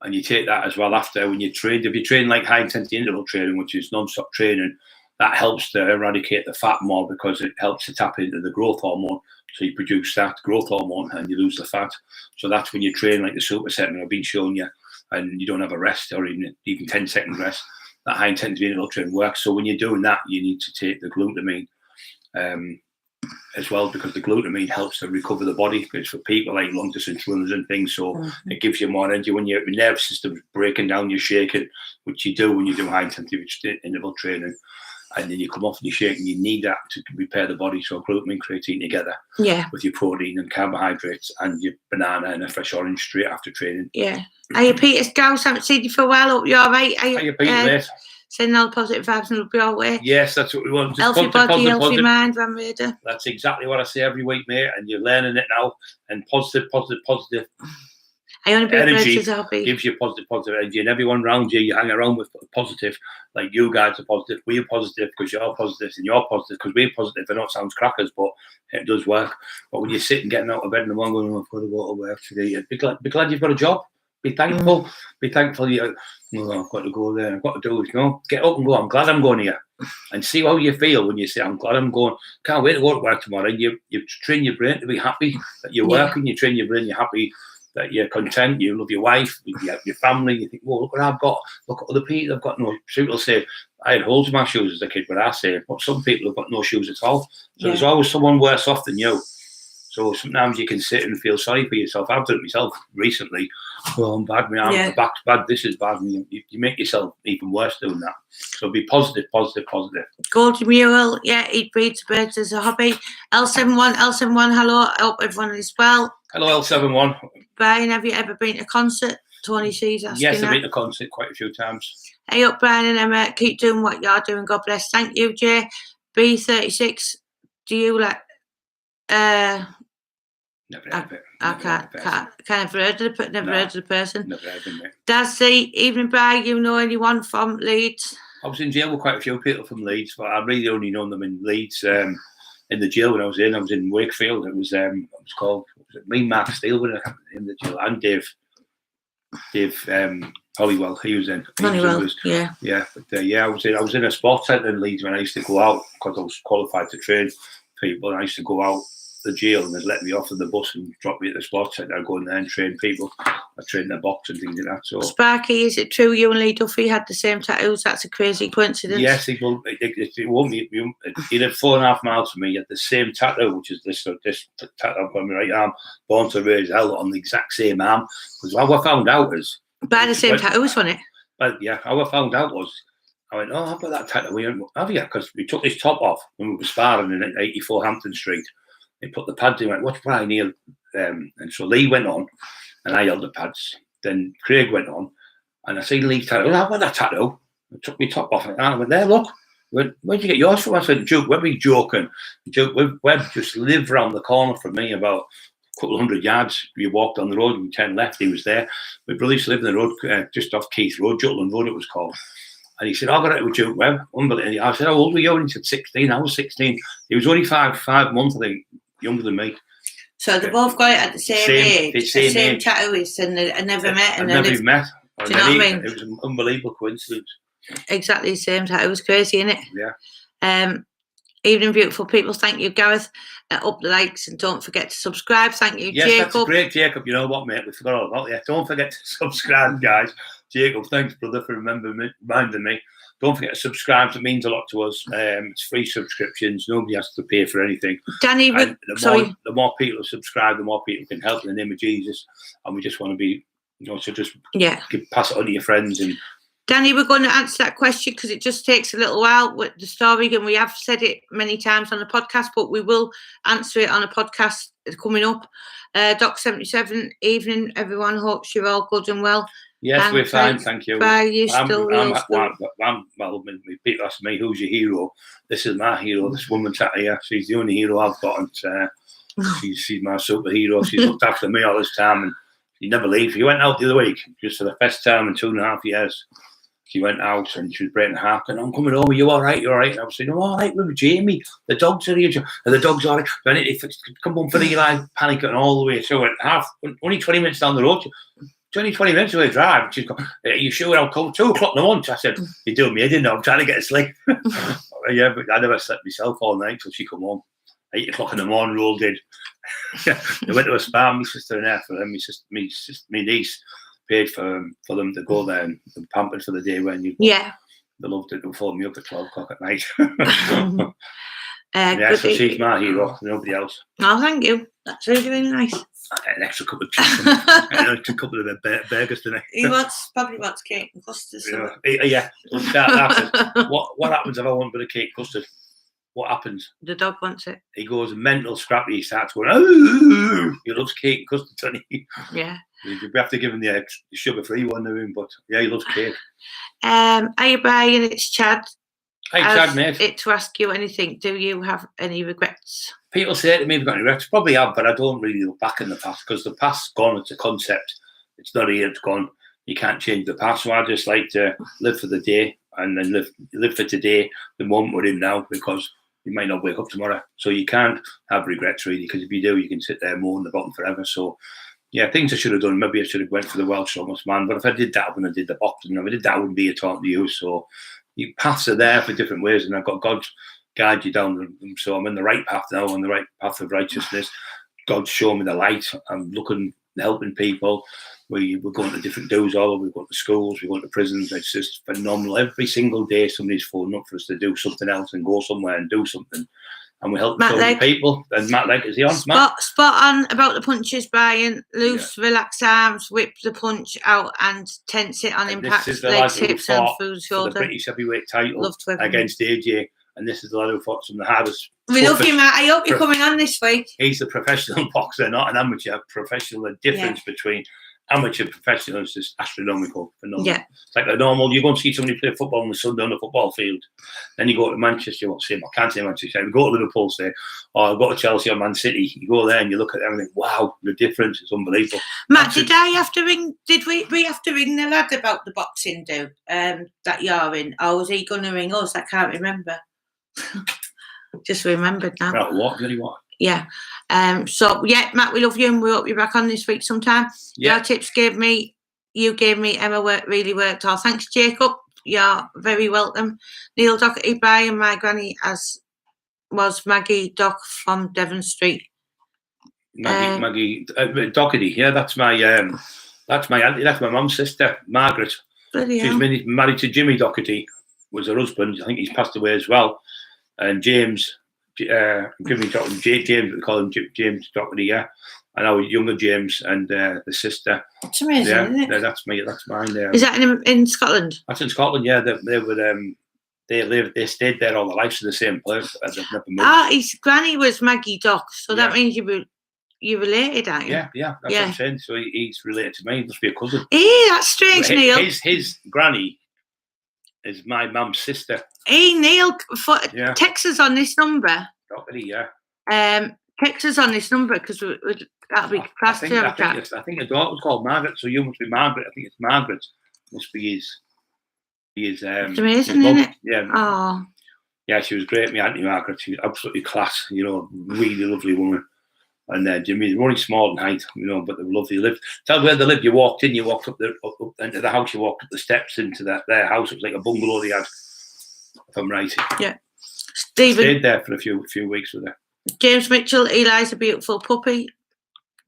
And you take that as well after when you train. If you train like high intensity interval training, which is non-stop training, that helps to eradicate the fat more because it helps to tap into the growth hormone. So you produce that growth hormone and you lose the fat. So that's when you train like the superset I've been showing you, and you don't have a rest or even 10-second rest. That high intensity interval training works. So when you're doing that, you need to take the glutamine as well, because the glutamine helps to recover the body. It's for people like long distance runners and things, so it gives you more energy when your nervous system's breaking down. You're shaking, which you do when you do high intensity interval training, and then you come off and you shake, and you need that to repair the body. So glutamine, creatine together, with your protein and carbohydrates and your banana and a fresh orange straight after training. Yeah. Are you Peter Scouse? Haven't seen you for a while. Hope you're all right. Are you Peter, mate? Sending all the positive vibes and it'll be all way. Yes, that's what we want. Just healthy body, healthy mind, Van Raider. That's exactly what I say every week, mate, and you're learning it now. And positive I only energy gives you positive energy, and everyone around you hang around with positive. Like you guys are positive, we're positive because you're positive, and you're positive because we're positive. I know it sounds crackers, but it does work. But when you're sitting, getting out of bed in the morning, going, I've got to go to work today, be glad you've got a job. Be thankful. Be thankful. I've got to go there. I've got to do it. Get up and go. I'm glad I'm going here, and see how you feel when you say, "I'm glad I'm going." Can't wait to go to work tomorrow. And you train your brain to be happy that you're working. You train your brain. You're happy that you're content. You love your wife, your family. You think, "Well, look what I've got. Look at other people. I've got no." People say, "I had holes in my shoes as a kid," but I say, "But some people have got no shoes at all." So there's always someone worse off than you. So sometimes you can sit and feel sorry for yourself. I've done it myself recently. Oh, I'm bad. My arms, the back's bad. This is bad. And you make yourself even worse doing that. So be positive. Golden Mural, he breeds birds as a hobby. L71, hello. I hope everyone is well. Hello, L71. Brian, have you ever been to a concert? Tony C's asking. Yes, I've been to a concert quite a few times. Hey up, Brian and Emma. Keep doing what you're doing. God bless. Thank you, Jay. B36, do you like... Never heard of it. Never heard of the person. Never heard of it. Darcy, evening, Brian. You know anyone from Leeds? I was in jail with quite a few people from Leeds, but I really only known them in Leeds. In the jail when I was in Wakefield. It was called me, Mark Steele, in the jail, and Dave Hollywell. He was in. Hollywell, yeah. But I was in a sports centre in Leeds when I used to go out because I was qualified to train people. And I used to go out the jail and they'd let me off of the bus and drop me at the sports centre. I'd go in there and train people. I trained their box and things like that. So Sparky, is it true you and Lee Duffy had the same tattoos? That's a crazy coincidence. Yes, it won't be. He lived 4.5 miles from me. He had the same tattoo, which is this tattoo I've got on my right arm, born to raise hell, on the exact same arm. Because how I found out is by the same tattoos on it. But yeah, how I found out was I went, oh, I've got that tattoo. Have you? Because we took this top off when we were sparring in 84 Hampton Street. He put the pads in, went, what's Brian here? And so Lee went on, and I held the pads. Then Craig went on, and I seen Lee tattoo. I've got that tattoo. I took my top off, and I went, there, look. Where'd you get yours from? I said, Duke, we're joking. Duke, Webb just lived round the corner from me about a couple of 100 yards. You walked on the road, and 10 left, he was there. My brother used to live in the road, just off Keith Road, Jutland Road it was called. And he said, I got it with Duke Webb. Unbelievable. I said, how old were you? And he said, 16. I was 16. He was only five months, I think, younger than me. So they both got it at the same age, the same tattooist, and they never met. And never met. Do you know what I mean? It was an unbelievable coincidence. Exactly the same tattoo. It was crazy, isn't it? Yeah. Evening, beautiful people. Thank you, Gareth. Up the likes and don't forget to subscribe. Thank you, yes, Jacob. That's great, Jacob. You know what, mate? We forgot all about you. Don't forget to subscribe, guys. Jacob, thanks, brother, for reminding me. Don't forget to subscribe. It means a lot to us. It's free subscriptions. Nobody has to pay for anything. Danny, the more people subscribe, the more people can help in the name of Jesus. And we just want to be, so just pass it on to your friends. And Danny, we're going to answer that question because it just takes a little while with the story, and we have said it many times on the podcast, but we will answer it on a podcast coming up. Doc 77, evening, everyone. Hopes you're all good and well. Yes, we're fine, thank you. People ask me, who's your hero? This is my hero. This woman sat here. She's the only hero I've got. And, she's my superhero. She's looked after me all this time, and she never leaves. She went out the other week, just for the first time in 2.5 years. She went out and she was breaking her heart, and I'm coming home. Are you all right? You all right? And I was saying, I'm all right with Jamie. The dogs are here. And the dogs are all right. But if it's come on for Eli, panicking all the way. So I went only 20 minutes down the road. 20 minutes away drive. She's gone, are you sure I'll come? 2 o'clock in the morning. I said, you're doing me, I didn't know. I'm trying to get a sleep. Yeah, but I never slept myself all night till she come home. 8 o'clock in the morning, rolled in. They went to a spa, my sister and her for them. My niece paid for them to go there and pampered for the day when you. Yeah. They loved it. They phoned me up at 12 o'clock at night. So she's my hero, nobody else. Oh, thank you. That's really, really nice. I get an extra couple of chips and a couple of burgers today. He probably wants cake and custard. So. Yeah. What happens if I want a bit of cake custard? What happens? The dog wants it. He goes mental scrappy. He starts going, oh, he loves cake and custard, doesn't he? Yeah. We have to give him the sugar-free one, but yeah, he loves cake. Hiya, Brian, it's Chad. Hey, Chad, mate. It to ask you anything. Do you have any regrets? People say to me, "Have you got any regrets?" Probably have, but I don't really look back in the past because the past's gone. It's a concept. It's not here. It's gone. You can't change the past. So I just like to live for the day and then live for today, the moment we're in now, because you might not wake up tomorrow. So you can't have regrets really, because if you do, you can sit there moaning the bottom forever. So yeah, things I should have done. Maybe I should have went for the Welsh strongest man. But if I did that when I did the boxing, if I did that, I wouldn't be here talking to you. So your paths are there for different ways, and I've got God guide you down them. So I'm in the right path now, on the right path of righteousness. God's shown me the light. I'm looking, helping people. We're going to different do's all over. We're going to schools, we're going to prisons. It's just phenomenal. Every single day somebody's phoning up for us to do something else and go somewhere and do something. And we help so many people. And Matt Legg, is he on? Spot on about the punches, Brian. Loose, relaxed arms, whip the punch out and tense it on and impact. This is the lad who fought for the British heavyweight title against AJ. And this is the lad who fought some of the hardest. We love you, Matt. I hope you're coming on this week. He's a professional boxer, not an amateur professional. The difference between amateur professional is just astronomical, phenomenal. Yeah. It's like a normal, you go and see somebody play football on the Sunday on the football field. Then you go to Manchester, I can't say Manchester, you go to Liverpool, say, or go to Chelsea or Man City. You go there and you look at them and think, wow, the difference is unbelievable. Matt, did we have to ring the lad about the boxing do that you're in? Or was he going to ring us? I can't remember. Just remembered now. Right, what? Really what? Yeah. So yeah, Matt, we love you and we hope you're back on this week sometime. Yeah. Your tips you gave me, Emma really worked all. Thanks, Jacob. You're very welcome. Neil Doherty, Brian, my granny was Maggie Doc from Devon Street. Maggie Doherty, yeah, that's my auntie, that's my mum's sister, Margaret. She's married to Jimmy Doherty, was her husband. I think he's passed away as well. And James, James, we call him James Doherty, yeah. And our younger James and the sister. It's amazing, isn't it? Yeah, that's mine there. Is that in Scotland? That's in Scotland, yeah. They stayed there all their lives in the same place. They've never moved. His granny was Maggie Doc, so that means you're related, aren't you? Yeah, that's what I'm saying. So he's related to me. He must be a cousin. Hey, that's strange, Neil. His granny is my mum's sister. Hey, Neil, text us on this number. Doherty, yeah. Text us on this number because that'll be fast to have a chat. I think the daughter's called Margaret, so you must be Margaret. I think it's Margaret. Must be his. It's amazing, isn't it? Yeah. Oh. Yeah, she was great. My Auntie Margaret, she was absolutely class. Really lovely woman. And Jimmy, they're only small in height, but they were lovely. Tell where they lived. You walked up into the house. You walked up the steps into their house. It was like a bungalow they had. If I'm right. Yeah. Stayed there for a few weeks with her. James Mitchell, Eli's a beautiful puppy.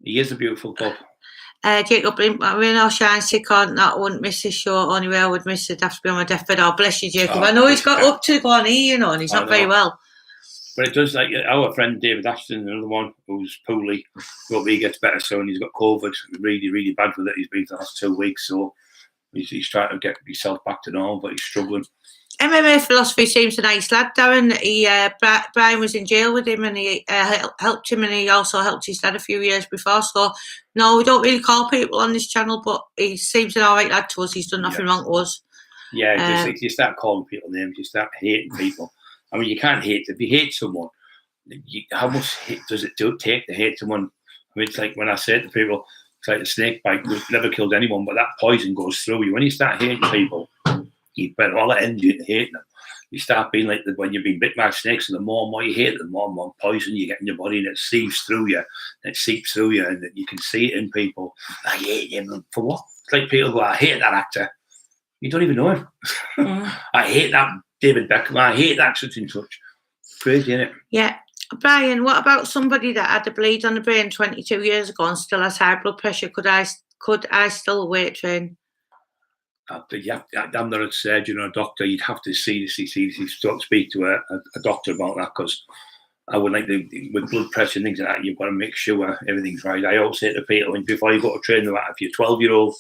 He is a beautiful pup. Jacob Lindman, Shine sick on that. I wouldn't miss this show. Only way I would miss it have to be on my deathbed. Oh, bless you, Jacob. I know he's got up to go on here, and he's not very well. But it does, like our friend David Ashton, another one who's poorly. Hope he gets better soon. He's got COVID, really, really bad with it. He's been for the last 2 weeks, so he's trying to get himself back to normal, but he's struggling. MMA philosophy seems a nice lad, Darren. Brian was in jail with him, and he helped him, and he also helped his dad a few years before. So, no, we don't really call people on this channel, but he seems an all right lad to us. He's done nothing wrong to us. Yeah, you start calling people names, you start hating people. I mean, you can't hate. If you hate someone, how much hate does it take to hate someone? I mean, it's like when I say to people, it's like a snake bite. We've never killed anyone, but that poison goes through you. When you start hating people, you put all that energy into hating them. You start being like when you've been bit by snakes, and the more you hate them, the more poison you get in your body, and it seeps through you, and you can see it in people. I hate him. For what? It's like people go, I hate that actor. You don't even know him. I hate that David Beckham. I hate that such and such. Crazy, isn't it? Yeah. Brian, what about somebody that had a bleed on the brain 22 years ago and still has high blood pressure? Could I still weight train? I'm not a surgeon or a doctor. You'd have to speak to a doctor about that, because I would like to, with blood pressure and things like that, you've got to make sure everything's right. I always say to people, before you go to train, if you're 12-year-old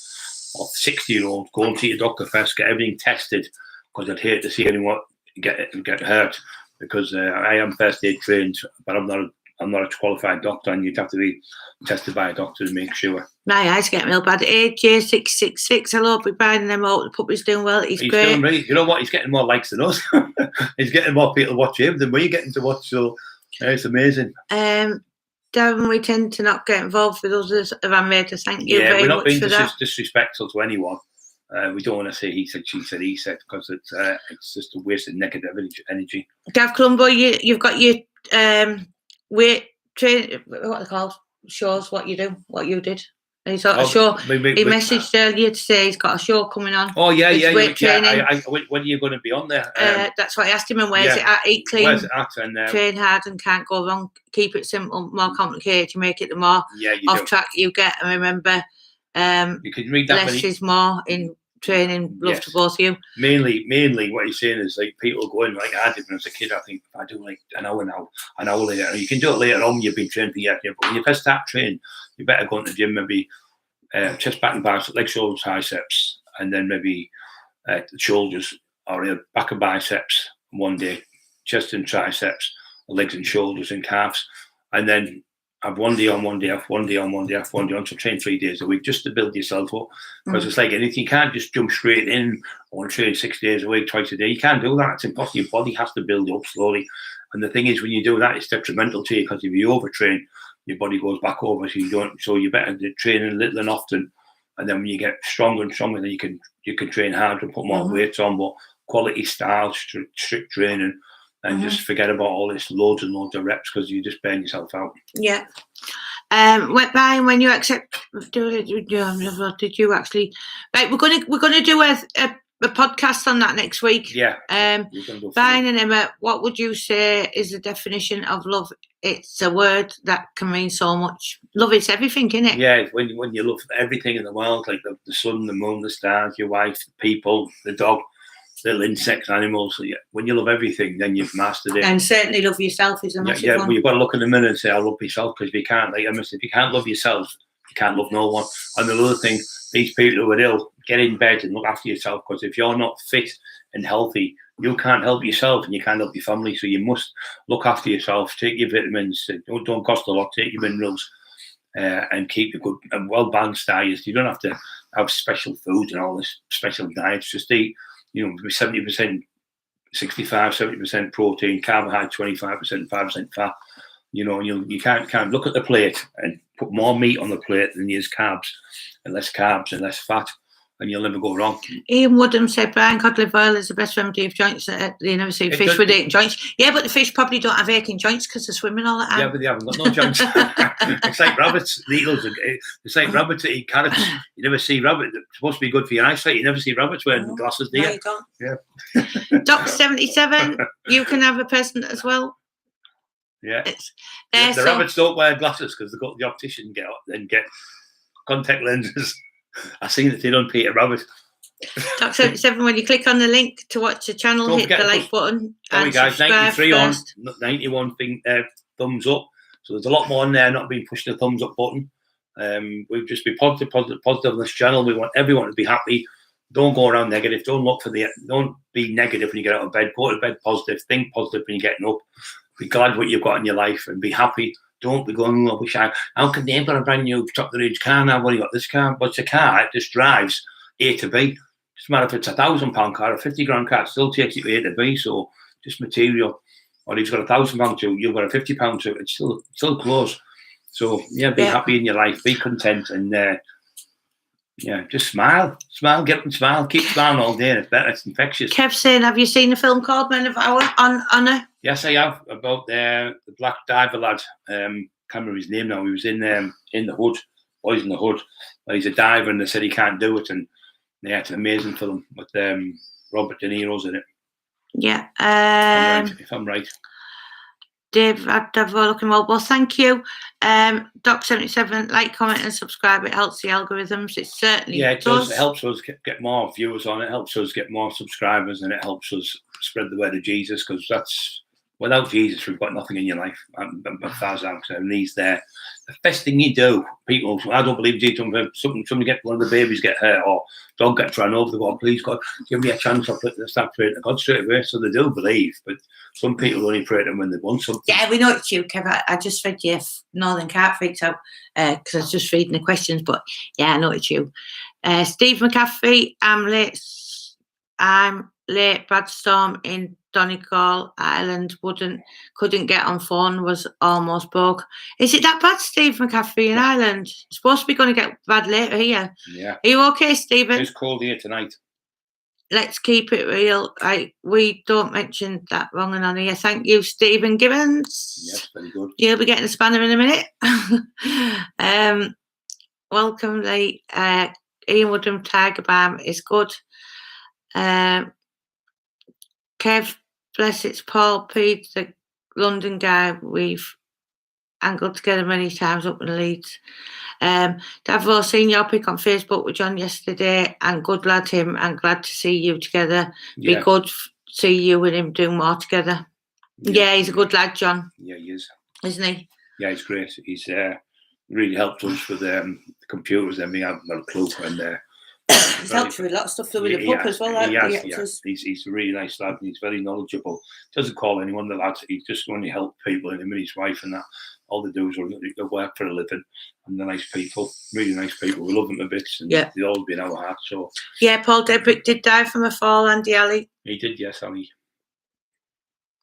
or 60-year-old, go and see your doctor first, get everything tested, because I'd hate to see anyone get hurt, because I am first aid trained, but I'm not a qualified doctor, and you'd have to be tested by a doctor to make sure. My eyes get real bad. AJ666, hello, be buying them out. The puppy's doing well. He's great. Doing right. You know what? He's getting more likes than us. He's getting more people to watch him than we're getting to watch. So it's amazing. Darren, we tend to not get involved with others. Thank you very much for that. Yeah, we're not being disrespectful to anyone. We don't want to say he said, she said, he said, because it's just a waste of negative energy. Gav Columbo, you've got your weight training, what are they called? Shows, what you did. And he's got a show. He messaged earlier to say he's got a show coming on. Oh, yeah. When are you going to be on there? That's what I asked him, and where's it at? Eat clean, where's it at? And, train hard and can't go wrong. Keep it simple, more complicated. You make it the more off track you get. And remember, you can read that less is more in training. Love to both of you. Mainly what he's saying is like people going like I did when I was a kid. I think I do like an hour now, an hour later. You can do it later on. You've been trained for years, but when you first start training, you better go into the gym, maybe chest, back and biceps, leg, shoulders, triceps, and then maybe shoulders or back and biceps one day, chest and triceps, legs and shoulders and calves, and then have one day on, one day off, one day on, one day off, one day on. So train 3 days a week just to build yourself up. Because it's like anything, you can't just jump straight in or train 6 days a week, twice a day. You can't do that. It's impossible. Your body has to build up slowly. And the thing is, when you do that, it's detrimental to you, because if you overtrain, your body goes back over. So you don't. So you better train a little and often. And then when you get stronger and stronger, then you can train hard and put more weights on. But quality style, strict training. And just forget about all this loads and loads of reps, because you just burn yourself out. Yeah. Brian, when you accept, did you actually? Right, we're gonna do a podcast on that next week. Yeah. Brian and Emma, what would you say is the definition of love? It's a word that can mean so much. Love is everything, isn't it? Yeah. When you love everything in the world, like the sun, the moon, the stars, your wife, the people, the dog, little insects, animals. So when you love everything, then you've mastered it. And certainly love yourself is a massive one. Well, you've got to look in the mirror and say, I love myself, because if you can't, if you can't love yourself, you can't love no one. And another thing, these people who are ill, get in bed and look after yourself, because if you're not fit and healthy, you can't help yourself and you can't help your family. So you must look after yourself, take your vitamins, don't cost a lot, take your minerals, and keep a good and well-balanced diet. You don't have to have special foods and all this special diets. Just eat 70%, 65-70% protein, carbohydrate 25%, 5% fat. You can't look at the plate and put more meat on the plate than there's carbs and less fat. and you'll never go wrong. Ian Woodham said Brian Cod Oil is the best remedy of joints. They never see fish with aching joints. Yeah, but the fish probably don't have aching joints because they're swimming all the time. Yeah, but they haven't got no joints. It's like rabbits. It's like rabbits that eat carrots. You never see rabbits. It's supposed to be good for your eyesight. You never see rabbits wearing glasses, do you? No, you don't. Yeah. Doc 77, you can have a present as well. Yeah. The rabbits don't wear glasses because they've got the optician get contact lenses. I seen it did on Peter Rabbit. Doc 77, when you click on the link to watch the channel, hit the like button. Sorry guys, 93 first. On, 91 thing, thumbs up. So there's a lot more on there not being pushed the thumbs up button. We'll just be positive on this channel. We want everyone to be happy. Don't go around negative. Don't be negative when you get out of bed. Go to bed positive. Think positive when you're getting up. Be glad what you've got in your life and be happy. Don't be going, oh, how can they've got a brand new top of the range car now? Well, you got this car. But it's a car, it just drives A to B. Doesn't matter if it's £1,000 car, a 50 grand car, it still takes you to A to B. So just material. Or if he's got £1,000 to, you've got a £50 to, it's still close. So yeah, be happy in your life, be content, and just smile, get up and smile, keep smiling all day. It's better, it's infectious. Kev saying, have you seen the film called Men of Our Honor? Yes, I have, about the black diver lad. Can't remember his name now. He was in the hood, Boys in the Hood. Well, he's a diver, and they said he can't do it, and yeah, it's an amazing film with Robert De Niro's in it. Yeah, if I'm right. Dave, I've looking well, thank you. Doc 77, like, comment, and subscribe. It helps the algorithms. It certainly does. It helps us get more viewers on it. Helps us get more subscribers, and it helps us spread the word of Jesus. Because without Jesus, we've got nothing in your life. As far as I'm concerned, he's there. The best thing you do, people. I don't believe Jesus. Somebody get one of the babies get hurt or dog gets run over. They go, please God, give me a chance. I'll start praying to God straight away. So they do believe, but some people only pray to him when they want something. Yeah, we know it's you, Kev. I just read you Northern Cat Freaks out because I was just reading the questions. But yeah, I know it's you. Steve McCaffrey, I'm late. Bad storm in Donegal Island. Couldn't get on phone. Was almost broke. Is it that bad, Steve McCaffrey, in Ireland? It's supposed to be going to get bad later here. Yeah. Are you okay, Stephen? It's cold here tonight. Let's keep it real. We don't mention that wrong and on here. Thank you, Stephen Gibbons. Yes, very good. You'll be getting a spanner in a minute. Welcome, late. Ian Woodham Tiger Balm is good. Kev, bless it's Paul Pete, the London guy we've angled together many times up in Leeds. Davos, seen your pic on Facebook with John yesterday, and good lad him, and glad to see you together. Be good to see you and him doing more together. Yeah, he's a good lad, John. Yeah, he is. Isn't he? Yeah, he's great. He's really helped us with the computers and we haven't got a clue. And he's helped with a lot of stuff with the book as well. He's a really nice lad and he's very knowledgeable. Doesn't call anyone the lad. He just only help people, and him and his wife and that. All they do is they work for a living, and they're nice people, really nice people. We love them a bit, and they've always been our heart. So yeah, Paul Debrick did die from a fall, Andy Ali. He did, yes, Ali.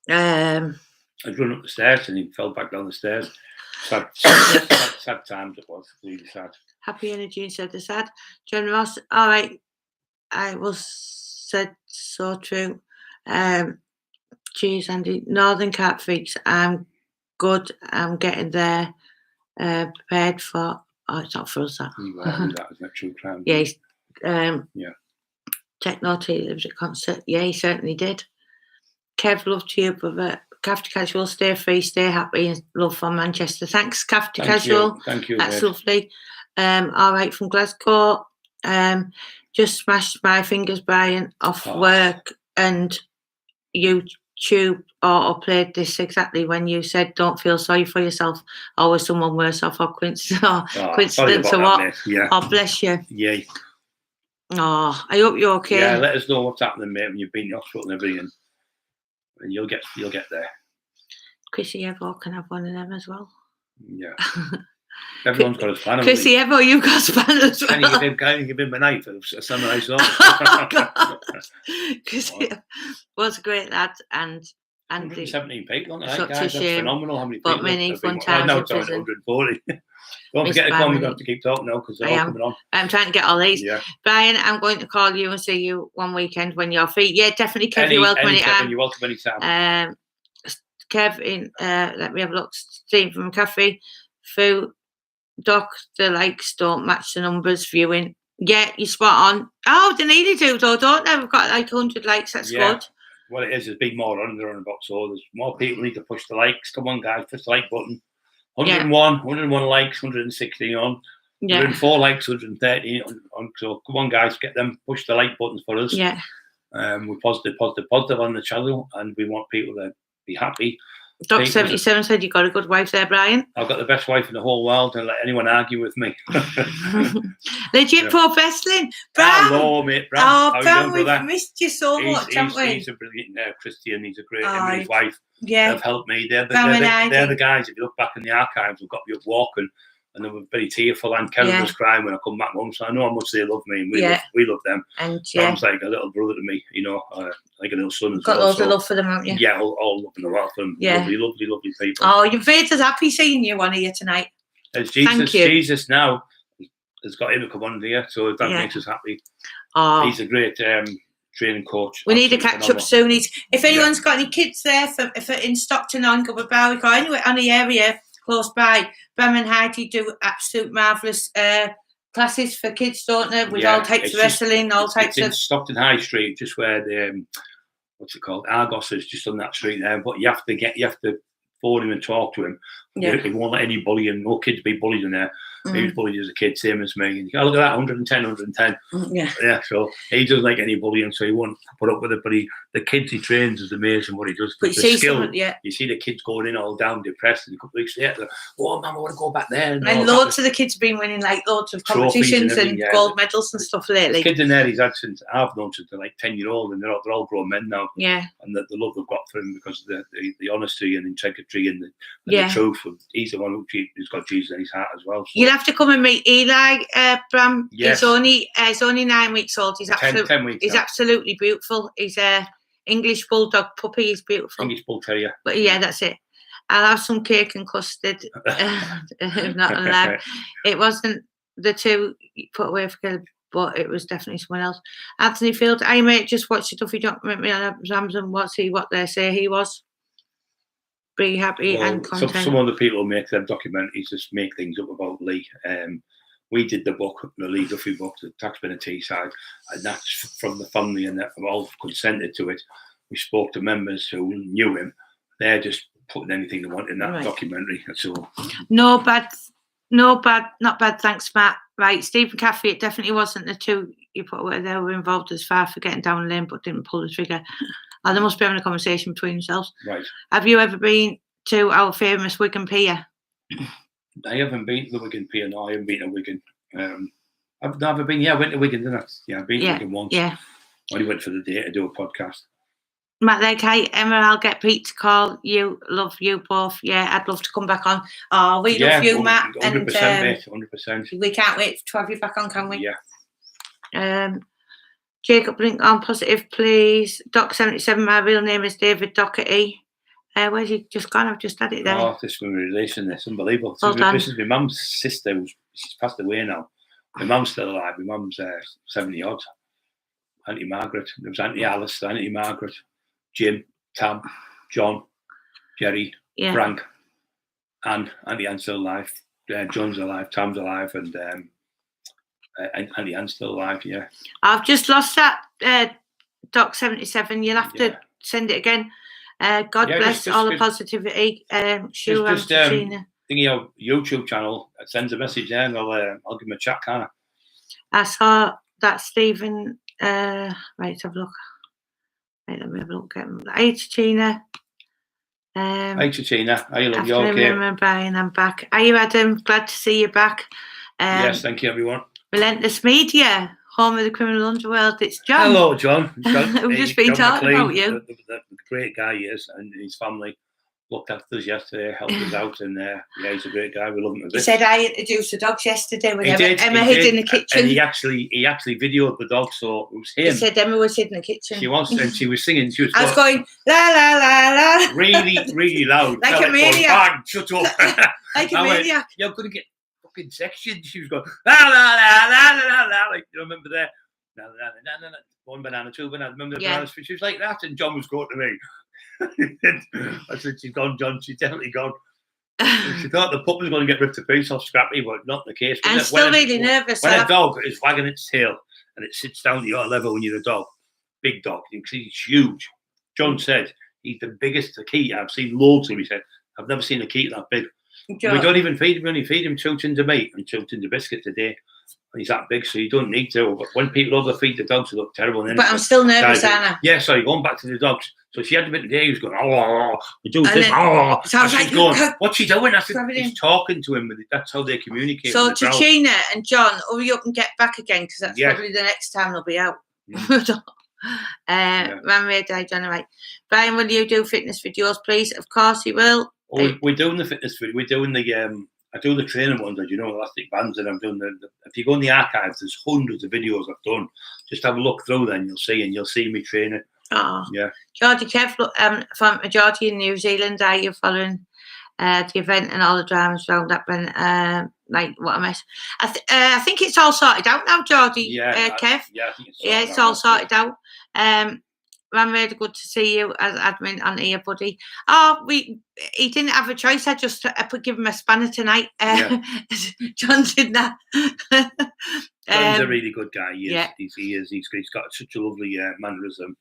I'd run up the stairs and he fell back down the stairs. Sad times it was, really sad. Happy energy instead of sad. John Ross, all right, I was said so true. Cheers, Andy. Northern Cat Freaks, I'm good. I'm getting there. Prepared for. Oh, it's not for us. That. That was true crime. Yeah. Techno T lives at concert. Yeah, he certainly did. Kev, love to you, brother. Cafty Casual, stay free, stay happy, and love from Manchester. Thanks, Cafty Casual. Thank you. That's lovely. All right, from Glasgow. Just smashed my fingers, Brian, off work, and YouTube auto-played this exactly when you said don't feel sorry for yourself. Always someone worse off, or coincidence or what. Yeah. Oh, bless you. Yeah. Oh, I hope you're okay. Yeah, let us know what's happening, mate, when you've been in the hospital and everything. And you'll get there. Chrissy Evo can have one of them as well. Yeah. Everyone's got a spanner. Chrissy Evo, you've got a spanner as well. Can you give him a knife? A samurai sword. Chrissy was a great lad, and And 117 people on that, such a guys. That's shame. phenomenal. How many But people? my niece one Oh, time now in it's on prison. 140. Don't Missed forget to by come. We're many- going to keep talking now because they're I all am. coming on. I'm trying to get all these. Yeah. Brian, I'm going to call you and see you one weekend when you're free. Yeah, definitely, Kev. You're welcome anytime. You're welcome anytime. Kev, let me have a look. Steve from Cafe. Fu, Doc, the likes don't match the numbers viewing. Yeah, you're spot on. Oh, they nearly do though, don't they? We've got like 100 likes. That's good. Well, it is. There's big more on there on about, so there's more people need to push the likes. Come on, guys, push the like button. 101 likes, 116 on. 104 likes, 130 on. So come on, guys, get them. Push the like buttons for us. Yeah. We're positive on the channel, and we want people to be happy. Doc 77 said you got a good wife there, Brian. I've got the best wife in the whole world, and let anyone argue with me. Legit pro wrestling. Bram. Hello, mate. Bram. Oh, Bram, we've missed you so much, haven't we? He's a brilliant Christian. He's a great. Him and his wife have helped me. They're the guys. If you look back in the archives, we've got me up walking, and they were very tearful. And Kevin was crying when I come back home, so I know how much they love me, and we love them. And Bram's like a little brother to me, you know, like a little son as well. Got loads of love for them, haven't you? Yeah, all love in the world for them. Yeah. Lovely people. Oh, your Vader's happy seeing you on here tonight. It's Jesus. Thank you. Jesus now has got him to come on here, so that makes us happy. Oh. He's a great training coach. We need to catch up soon. If anyone's got any kids there if in Stockton on Gubber Barwick or anywhere on the area close by, Bram and Heidi do absolute marvellous classes for kids, don't they? With all types of wrestling, all types of... Stockton High Street, just where the, what's it called? Argos is just on that street there. But you have to phone him and talk to him. Yeah. He won't let any bullying, no kids be bullied in there. He was bullied as a kid, same as me. And you go, look at that, 110. Yeah, so he doesn't like any bullying, so he won't put up with it. But the kids he trains is amazing what he does. But the skill, you see the kids going in all down, depressed, and a couple of weeks later, oh, Mum, I want to go back there. And loads of the kids have been winning like loads of competitions and gold medals and stuff lately. The kids in there he's had since I've known since they're like 10-year-old, and they're all grown men now. Yeah. And the love they've got for him because of the honesty and integrity and the truth. He's the one who's got Jesus in his heart as well. So. You'll have to come and meet Eli, Bram. Yes. He's only 9 weeks old. He's 10 weeks. He's absolutely beautiful. He's a English bulldog puppy. He's beautiful. English bull terrier. But yeah, that's it. I'll have some cake and custard. I'm not gonna lie. It wasn't the two you put away for, but it was definitely someone else. Anthony Field, hey mate, just watch the Duffy documentary on Amazon. What they say he was. Pretty happy and content. Some of the people who make them documentaries just make things up about Lee. We did the book, the Lee Duffy book, the Taxman and Teesside, and that's from the family, and that all consented to it. We spoke to members who knew him. They're just putting anything they want in that documentary. That's all. Not bad. Thanks, Matt. Right, Stephen Caffey, it definitely wasn't the two you put away. They were involved as far for getting down the lane, but didn't pull the trigger. Oh, they must be having a conversation between themselves. Right. Have you ever been to our famous Wigan Pier? I haven't been to the Wigan Pier. No, I haven't been to Wigan. I've never been. Yeah, I went to Wigan, didn't I? Yeah, I've been to Wigan once. Yeah. I only went for the day to do a podcast. Matt, like, hi, Emma, I'll get Pete to call you. Love you both. Yeah, I'd love to come back on. Oh, we love you, Matt. 100%, mate, 100%. We can't wait to have you back on, can we? Yeah. Jacob, link on positive, please. Doc77, my real name is David Doherty. Where's he just gone? I've just had it there. Oh, this when we're releasing this. Unbelievable. This is my mum's sister. She's passed away now. My mum's still alive. My mum's 70 odd. Auntie Margaret. There was Auntie Alice, Auntie Margaret, Jim, Tam, John, Jerry, Frank, and Auntie Anne's still alive. John's alive, Tam's alive, and Auntie Anne's still alive, yeah. I've just lost that, Doc77. You'll have to send it again. God bless all the positivity. Just thinking your YouTube channel, sends a message there, and I'll give him a chat, can't I? I saw that Stephen. Right, let's have a look. Right, let me have a look. Hey, Tina. Hey, Tina. How you? You okay? Brian, I'm back. Are you, Adam? Glad to see you back. Yes, thank you, everyone. Relentless Media, home of the criminal underworld. It's John. Hello, John. We've just been talking about you. The great guy he is, and his family. looked after us yesterday, helped us out, and yeah, he's a great guy. We love him a He bit. said I introduced the dogs yesterday when He did, Emma he hid did, in the kitchen. and he actually videoed the dog, so it was him. He said Emma was hid in the kitchen. She was, and she was singing. She was. I was going la la la la. Really loud. Like a going, maniac. Bang, shut up. Like a I went, maniac. you're going to get fucking sectioned. She was going la la la la la la. Like, you remember there? La, la, la, la, la. One banana, two bananas. Remember the bananas? She was like that, and John was going to me. I said, she's gone, John. She's definitely gone. She thought the pup was going to get ripped to pieces off Scrappy, but not the case. I'm still really nervous. When a dog is wagging its tail and it sits down to your level when you're a dog, big dog, you can see he's huge. John said he's the biggest Akita. I've seen loads of them. He said, I've never seen a Akita that big. John. We don't even feed him. We only feed him 2 tins of meat and 2 tins of biscuits a day. He's that big, so you don't need to. But when people overfeed the dogs, they look terrible. But I'm still nervous, Anna. Yeah, sorry, going back to the dogs. So she had a bit today, he was going, we do this, So and she's going, what's she doing? I said, he's talking to him, that's how they communicate. So Tichina and John, hurry up and get back again, because that's probably the next time they'll be out. Man made day, John, right. Brian, will you do fitness videos, please? Of course he will. We're doing the fitness video. We're doing the I do the training ones, you know, elastic bands, and I'm doing the if you go in the archives, there's hundreds of videos I've done. Just have a look through then, you'll see me training. Oh, yeah. Geordie Kev, from Geordie in New Zealand, are you following the event and all the dramas around that? Like what a mess. I think it's all sorted out now, Geordie. Kev. I think it's all sorted out. Man, really good to see you as admin on here, buddy. He didn't have a choice. I just give him a spanner tonight. John did that. John's a really good guy. He is. He's got such a lovely mannerism.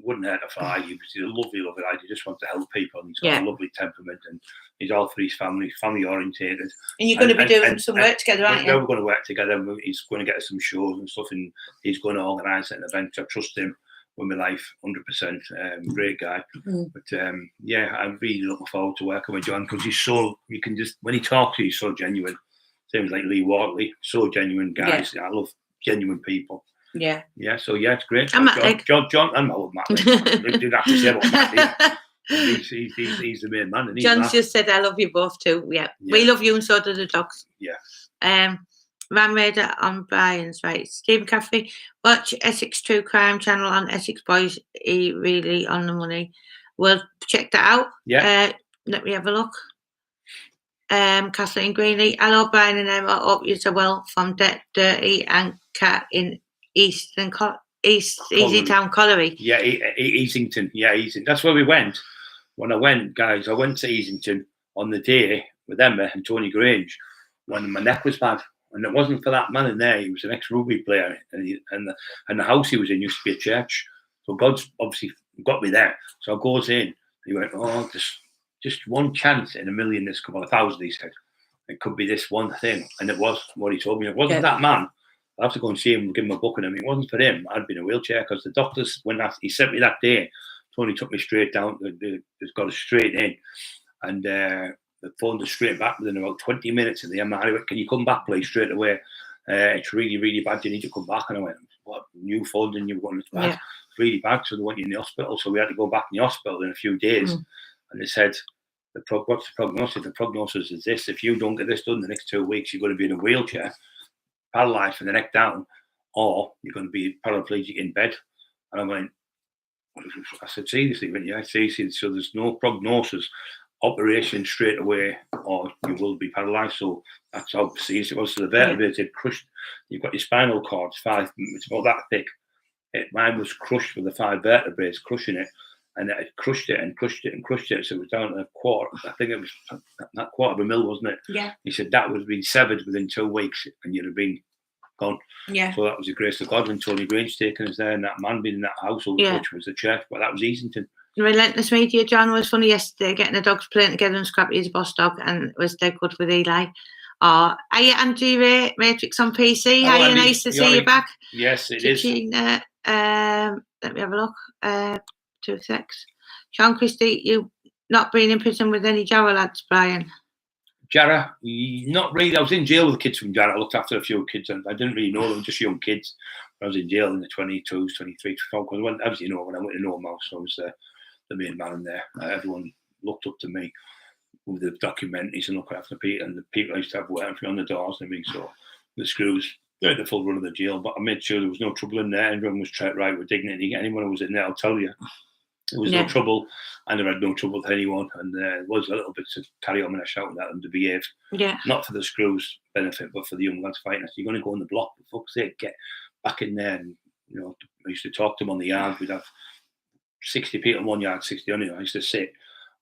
Wouldn't hurt a fly. He's a lovely guy. He just wants to help people. And he's got a lovely temperament, and he's all for his family orientated. And you're going to be doing some work together, aren't you? We're going to work together. He's going to get us some shows and stuff, and he's going to organise an event. I trust him with my life, 100%. Great guy. But I'm really looking forward to working with John, because you can just, when he talks, he's so genuine. Same as like Lee Wortley, so genuine guys. I love genuine people. Yeah. So it's great. I'm John, and I love Matt. They do have to say about Matt. He's the main man. John's just said, I love you both too. Yeah. We love you, and so do the dogs. Yeah. Man made it on Brian's, right? Stephen Caffrey, watch Essex True Crime channel on Essex Boys. He really on the money. We'll check that out. Yeah. Let me have a look. Kathleen Greenlee, hello Brian and Emma. Hope you're well from Dirty and Cat in Easy Town Colliery. Yeah, Easington. Yeah, Easington. That's where we went. When I went, guys, I went to Easington on the day with Emma and Tony Grange when my neck was bad. And it wasn't for that man in there. He was an ex-rugby player, and the house he was in used to be a church. So God's obviously got me there. So I goes in. He went, just one chance in a million. This could be 1,000. He said, it could be this one thing, and it was what he told me. It wasn't that man. I have to go and see him, give him a book, and it wasn't for him. I'd been in a wheelchair, because the doctors, when he sent me that day, Tony took me straight down. He's got us straight in, and they phoned us straight back within about 20 minutes. And the MRI went, can you come back, please, straight away? It's really, really bad. You need to come back. And I went, what? New phone, and you want it bad? It's really bad. So they want you in the hospital. So we had to go back in the hospital in a few days. And they said, what's the prognosis? The prognosis is this: if you don't get this done the next 2 weeks, you're going to be in a wheelchair, paralysed from the neck down, or you're going to be paraplegic in bed. And I said, seriously, seriously. So there's no prognosis. Operation straight away, or you will be paralysed. So that's how serious it was. So the vertebrae had crushed. You've got your spinal cord, it's about that thick. Mine was crushed with the 5 vertebrae, crushing it, and it had crushed it and crushed it and crushed it. So it was down to a quarter. I think it was that quarter of a mil, wasn't it? Yeah. He said that would have been severed within 2 weeks, and you'd have been gone. Yeah. So that was the grace of God when Tony Grange taking us there, and that man being in that household, which was the church. But that was Easington. Relentless Media, John, was funny yesterday, getting the dogs playing together, and Scrappy is a boss dog, and it was dead good with Eli. Are you Andy Ray, Matrix on PC? How are you? Nice to see you back. Yes, it is. Let me have a look. 2 secs. Sean Christie, you not been in prison with any Jarrah lads, Brian? Jarrah, not really. I was in jail with the kids from Jarrah. I looked after a few kids, and I didn't really know them, just young kids. I was in jail in the 22s, 23s, because as you know, when I went to Normal, so I was the main man in there. Everyone looked up to me with the documentaries and looking after people, and the people I used to have working for me on the doors and everything. So the screws, they had the full run of the jail, but I made sure there was no trouble in there. Everyone was treated right with dignity. Anyone who was in there, I'll tell you, there was no trouble, and I had no trouble with anyone. And there was a little bit to carry on when I shouted at them to behave. Yeah. Not for the screws' benefit, but for the young lads fighting us. You're going to go on the block, for fuck's sake, get back in there. And, you know, I used to talk to them on the yard. We'd have 60 people in one yard, 60 on it. I used to sit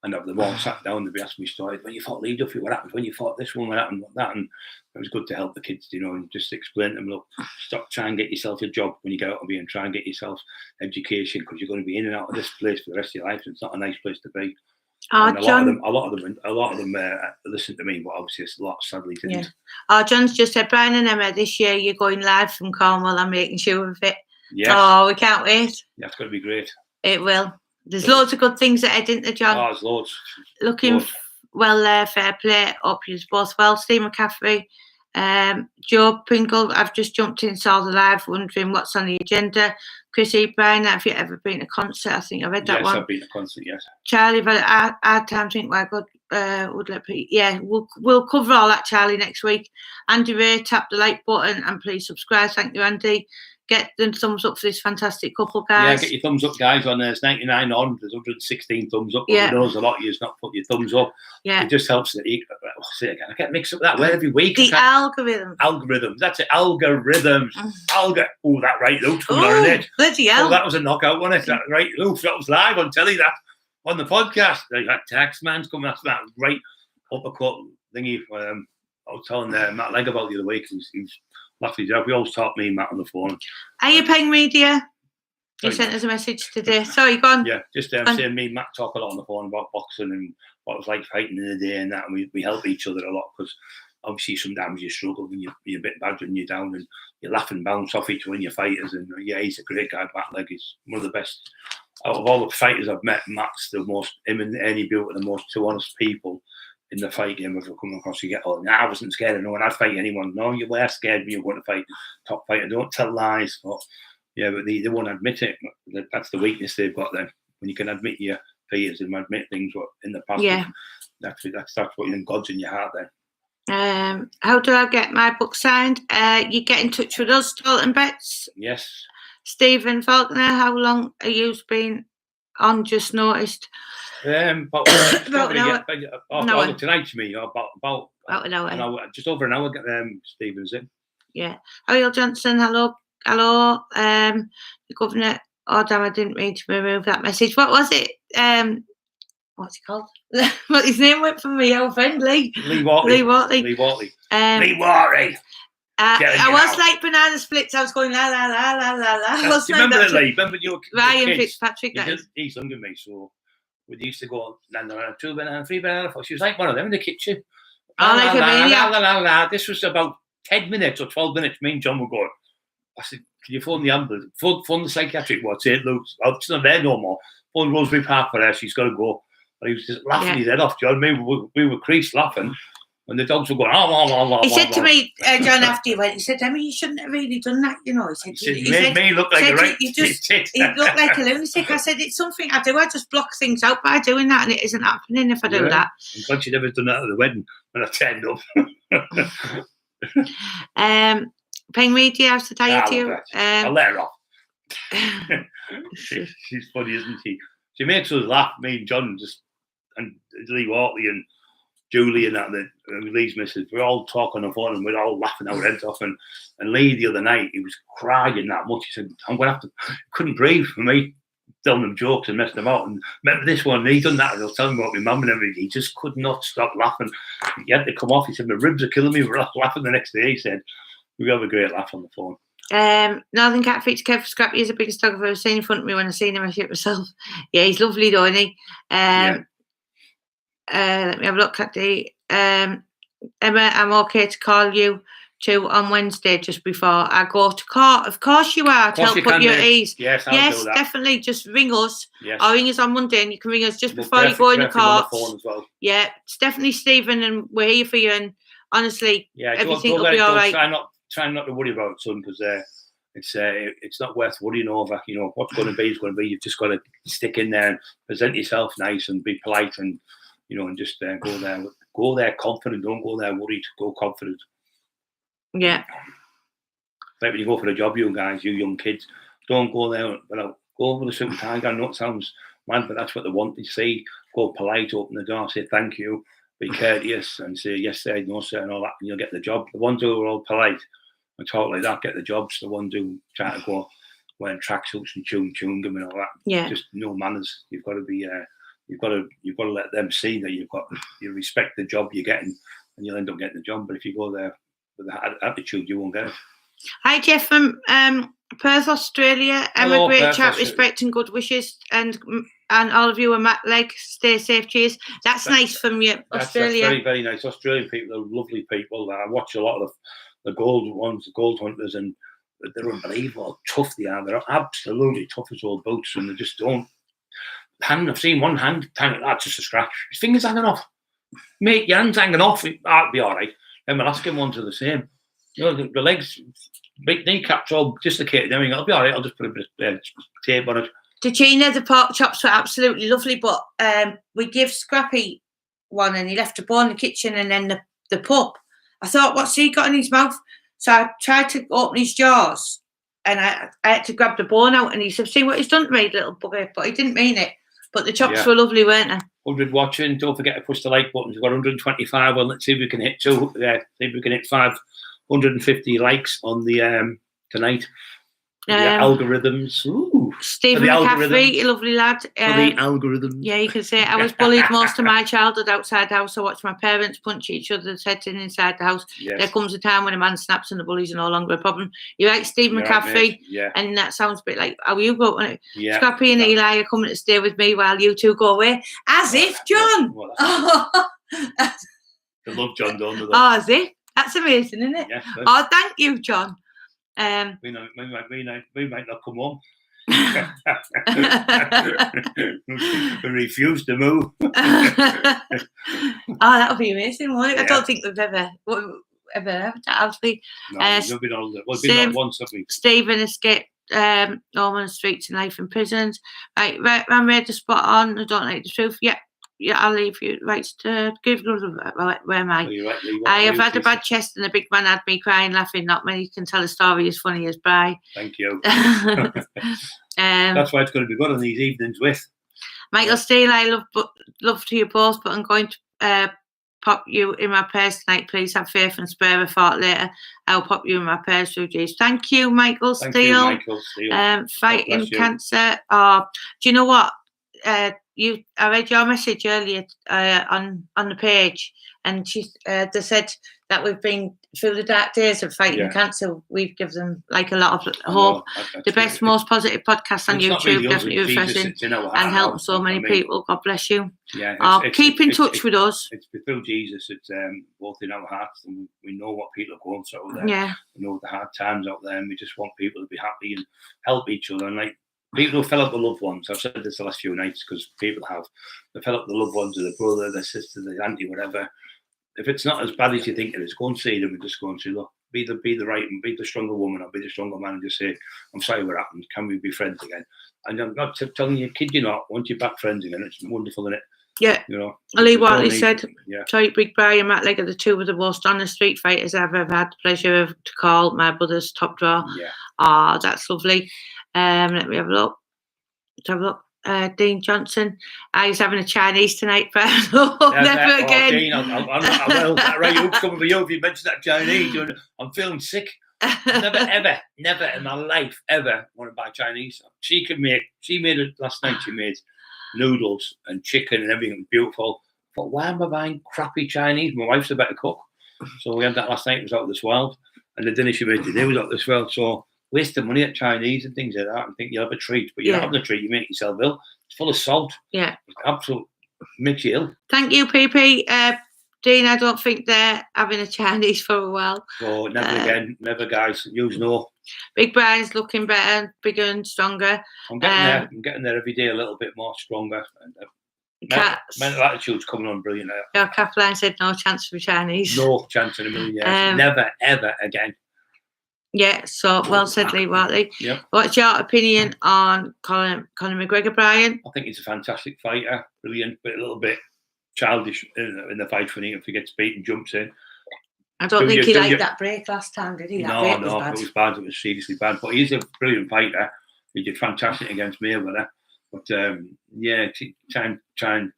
and have them all sat down. They'd be asking me stories. When you fought Lee Duffy, what happened? When you fought this one, what happened? What that? And it was good to help the kids, you know, and just explain to them, look, stop trying and get yourself a job when you get out of here, and try and get yourself education, because you're going to be in and out of this place for the rest of your life. It's not a nice place to be. And a lot of them listen to me, but obviously it's a lot sadly didn't. Yeah. Oh, John's just said, Brian and Emma, this year you're going live from Cornwall. I'm making sure of it. Yes. Oh, we can't wait. Yeah, it's going to be great. It will. There's loads of good things ahead, isn't there, John? Oh, there's loads. Looking well there, fair play. Up you both well. Steve McCaffrey, Joe Pringle. I've just jumped in, saw the live, wondering what's on the agenda. Chris E. Bryan, have you ever been to a concert? I think I read that one. Yes, I've been to a concert, yes. Charlie, but our time think why God would let me. Yeah, we'll cover all that, Charlie, next week. Andy Ray, tap the like button and please subscribe. Thank you, Andy. Get the thumbs up for this fantastic couple, guys. Yeah, get your thumbs up, guys. On there's 99 on. There's 116 thumbs up. Yeah. There's a lot of you not put your thumbs up. Yeah. It just helps that. Say it again. I get mixed up that word every week. The algorithm. Algorithms. That's it. Algorithms. Oh, that right, Luke. Bloody hell. Oh, that was a knockout, wasn't it? That right, Luke. That was live on telly. That on the podcast. That tax man's coming after that right uppercut thingy. I was telling Matt Legg about the other week. He was laughing his head off. We always talk me and Matt on the phone. Are you Peng Media? You sent us a message today. Sorry, go on. Yeah, just saying me and Matt talk a lot on the phone about boxing and what it was like fighting in the day and that, and we help each other a lot, because obviously sometimes you struggle and you're a bit bad when you're down, and you laugh and bounce off each one of your fighters. And yeah, he's a great guy. Matt Legg is one of the best out of all the fighters I've met. Matt's the most, him and Ernie Built are the most two honest people in the fight game I've come across. You get, I wasn't scared of no one. I'd fight anyone. No, you were scared when you were going to fight top fighter. Don't tell lies. But yeah, but they won't admit it. That's the weakness they've got then. When you can admit your fears and admit things what in the past. Yeah. That's what you God's in your heart then. How do I get my book signed? You get in touch with us, Dalton Betts. Yes. Stephen Faulkner, how long have you been on? Just noticed. About an hour. Tonight to me, about an hour. Just over an hour. Stephen's in. Yeah. Ariel Johnson, hello. The governor. Oh damn! I didn't mean to remove that message. What was it? What's he called? What his name went from me, old friend Lee. Lee Wortley. Lee Wortley. I was like banana splits. I was going la la la la la la. Remember Lee? Remember your Ryan Fitzpatrick? He's younger than me, so we used to go banana, 2 banana, 3 banana. She was like one of them in the kitchen. This was about 10 minutes or 12 minutes. Me and John were going. I said, "Can you phone the ambulance? Phone the psychiatric ward. Say, look, it's not there no more. Phone Rosemary Park for her. She's got to go." And he was just laughing his head off, John. We were creased laughing. And the dogs were going, He said to me, John, after he went, he said, Emma, you shouldn't have really done that, you know. He said, you made me look like a right tit. You look like a lunatic. I said, it's something I do. I just block things out by doing that, and it isn't happening if I do that. I'm glad you'd never done that at the wedding when I turned up. Peng Media, I have to tell you to you. I'll let her off. She's funny, isn't she? She makes us laugh, me and John, and Lee Wortley and Julie and that, Lee's missus, we're all talking on the phone and we're all laughing our heads off. And Lee the other night, he was crying that much. He said, I'm going to have to, couldn't breathe for me, telling them jokes and messing them out. And remember this one, he done that. I was telling him about my mum and everything. He just could not stop laughing. He had to come off. He said, my ribs are killing me. We're all laughing the next day. He said, we have a great laugh on the phone. Northern Cat feature Kev Scrappy is the biggest dog I've ever seen in front of me when I seen him. I shit myself. Yeah, he's lovely, though, isn't he? Let me have a look at the Emma. I'm okay to call you on Wednesday just before I go to court. Of course you are, to help put you at ease. Yes, I'll do that. Definitely. Just ring us. Yes. Or ring us on Monday, and you can ring us just before you go in the court. Well. Yeah, it's definitely Stephen, and we're here for you. And honestly, everything will be all right. Try not to worry about it, son, because it's not worth worrying over. You know, what's going to be is going to be. You've just got to stick in there and present yourself nice and be polite, and you know, and just go there confident. Don't go there worried. Go confident. Yeah. Like when you go for a job, you guys, you young kids, don't go there without go with a suit and tie. I know it sounds mad, but that's what they want to see. Go polite, open the door, say thank you, be courteous, and say yes sir, no sir, and all that, and you'll get the job. The ones who are all polite and talk like that get the jobs. The ones who try to go wearing tracksuits and chewing gum and all that, just no manners. You've got to be, you've got to let them see that you respect the job you're getting, and you'll end up getting the job. But if you go there with that attitude, you won't get it. Hi Jeff from Perth, Australia. Hello, Great Perth, chat, respect and good wishes, and all of you are Matt Leg. Stay safe, cheers. That's nice from you, Australia. That's very, very nice. Australian people are lovely people. I watch a lot of the gold ones, the gold hunters, and they're unbelievable tough they are. They're absolutely tough as old boots, and they just don't. I've seen one hand hanging, that's just a scratch. His fingers hanging off. Mate, your hand's hanging off. That'll be all right. Then my Alaskan ones are the same. You know, the legs, big kneecaps all dislocated. Everything. I'll be all right. I'll just put a bit of tape on it. To Gina, the pork chops were absolutely lovely, but we gave Scrappy one, and he left a bone in the kitchen, and then the pup. I thought, what's he got in his mouth? So I tried to open his jaws, and I had to grab the bone out, and he said, see what he's done to me, little bugger. But he didn't mean it. But the chops were lovely, weren't they? 100 watching. Don't forget to push the like button. We've got 125. Well, let's see if we can hit 2. See if we can hit 550 likes on the tonight. The algorithms. Ooh. Stephen McCaffrey, a lovely lad. For the algorithms. Yeah, you can say I was bullied most of my childhood outside the house. I watched my parents punch each other's heads in inside the house. Yes. There comes a time when a man snaps and the bullies are no longer a problem. You're right, Stephen McCaffrey. Right, and that sounds a bit like how you go on it. Yeah. Scrappy and Eli are coming to stay with me while you two go away. As if, John. They love John, don't they? Oh, as if. That's amazing, isn't it? Yeah, oh, thank you, John. We might not come home. We refuse to move. That would be amazing, wouldn't it? I don't think we've ever had that, have we? No, we've been on once, have we? Stephen escaped Norman Streets and life in prisons. Right, I'm ready to spot on. I don't like the truth. Yeah, I'll leave you. Right, give where am I? I have had a bad chest, and the big man had me crying, laughing. Not many can tell a story as funny as Bry. Thank you. That's why it's going to be good on these evenings with Michael Steele. I love to you both, but I'm going to pop you in my prayers tonight. Please have faith and spare a thought later. I'll pop you in my prayers through Jesus. Thank you, Michael Steele. Fighting cancer. Do you know what? I read your message earlier on the page, and they said that we've been through the dark days of fighting cancer. We've given them like a lot of hope. The best, most positive podcast on YouTube, definitely refreshing, and helping so many people. God bless you. Yeah, keep in touch with us. It's through Jesus. It's both in our hearts, and we know what people are going through out there. Yeah, we know the hard times out there, and we just want people to be happy and help each other. And like people who fell up with loved ones, I've said this the last few nights because people have. They fell up with loved ones, or their brother, their sister, their auntie, whatever. If it's not as bad as you think it is, go and see them and just go and say, look, be the right and be the stronger woman or be the stronger man, and just say, I'm sorry what happened. Can we be friends again? And I'm not telling you, kid you not, once you're back friends again, it's wonderful, isn't it? Yeah. You know, Lee Watley said, Troy, Big Bry and Matt Leg are the two of the most honest street fighters I've ever had the pleasure to call my brother's top draw. Yeah. That's lovely. Let me have a look. Let's have a look. Dean Johnson. I was having a Chinese tonight, but never again. Dean, I'll right, you'll come for you if you mention that Chinese. I'm feeling sick. Never in my life ever want to buy Chinese. She made it last night. She made noodles and chicken and everything beautiful. But why am I buying crappy Chinese? My wife's a better cook. So we had that last night. It was out of this world. And the dinner she made today was out of this world. So waste the money at Chinese and things like that and think you'll have a treat, but you're not having a treat, you make yourself ill. It's full of salt. Yeah. It's absolutely makes you ill. Thank you, PP. Dean, I don't think they're having a Chinese for a while. So never again, never, guys. Use no. Big Brian's looking better, bigger and stronger. I'm getting there. I'm getting there every day a little bit more stronger. And, mental attitude's coming on brilliant now. Your Kathleen said no chance for Chinese. No chance in a million years. Never, ever again. Yeah, so well said, Lee Watley. Yeah. What's your opinion on Conor McGregor, Brian? I think he's a fantastic fighter, brilliant, but a little bit childish in the fight when he gets beat and jumps in. I don't think he liked that break last time, did he? No, it was bad. It was seriously bad. But he's a brilliant fighter. He did fantastic against Mayweather. But try and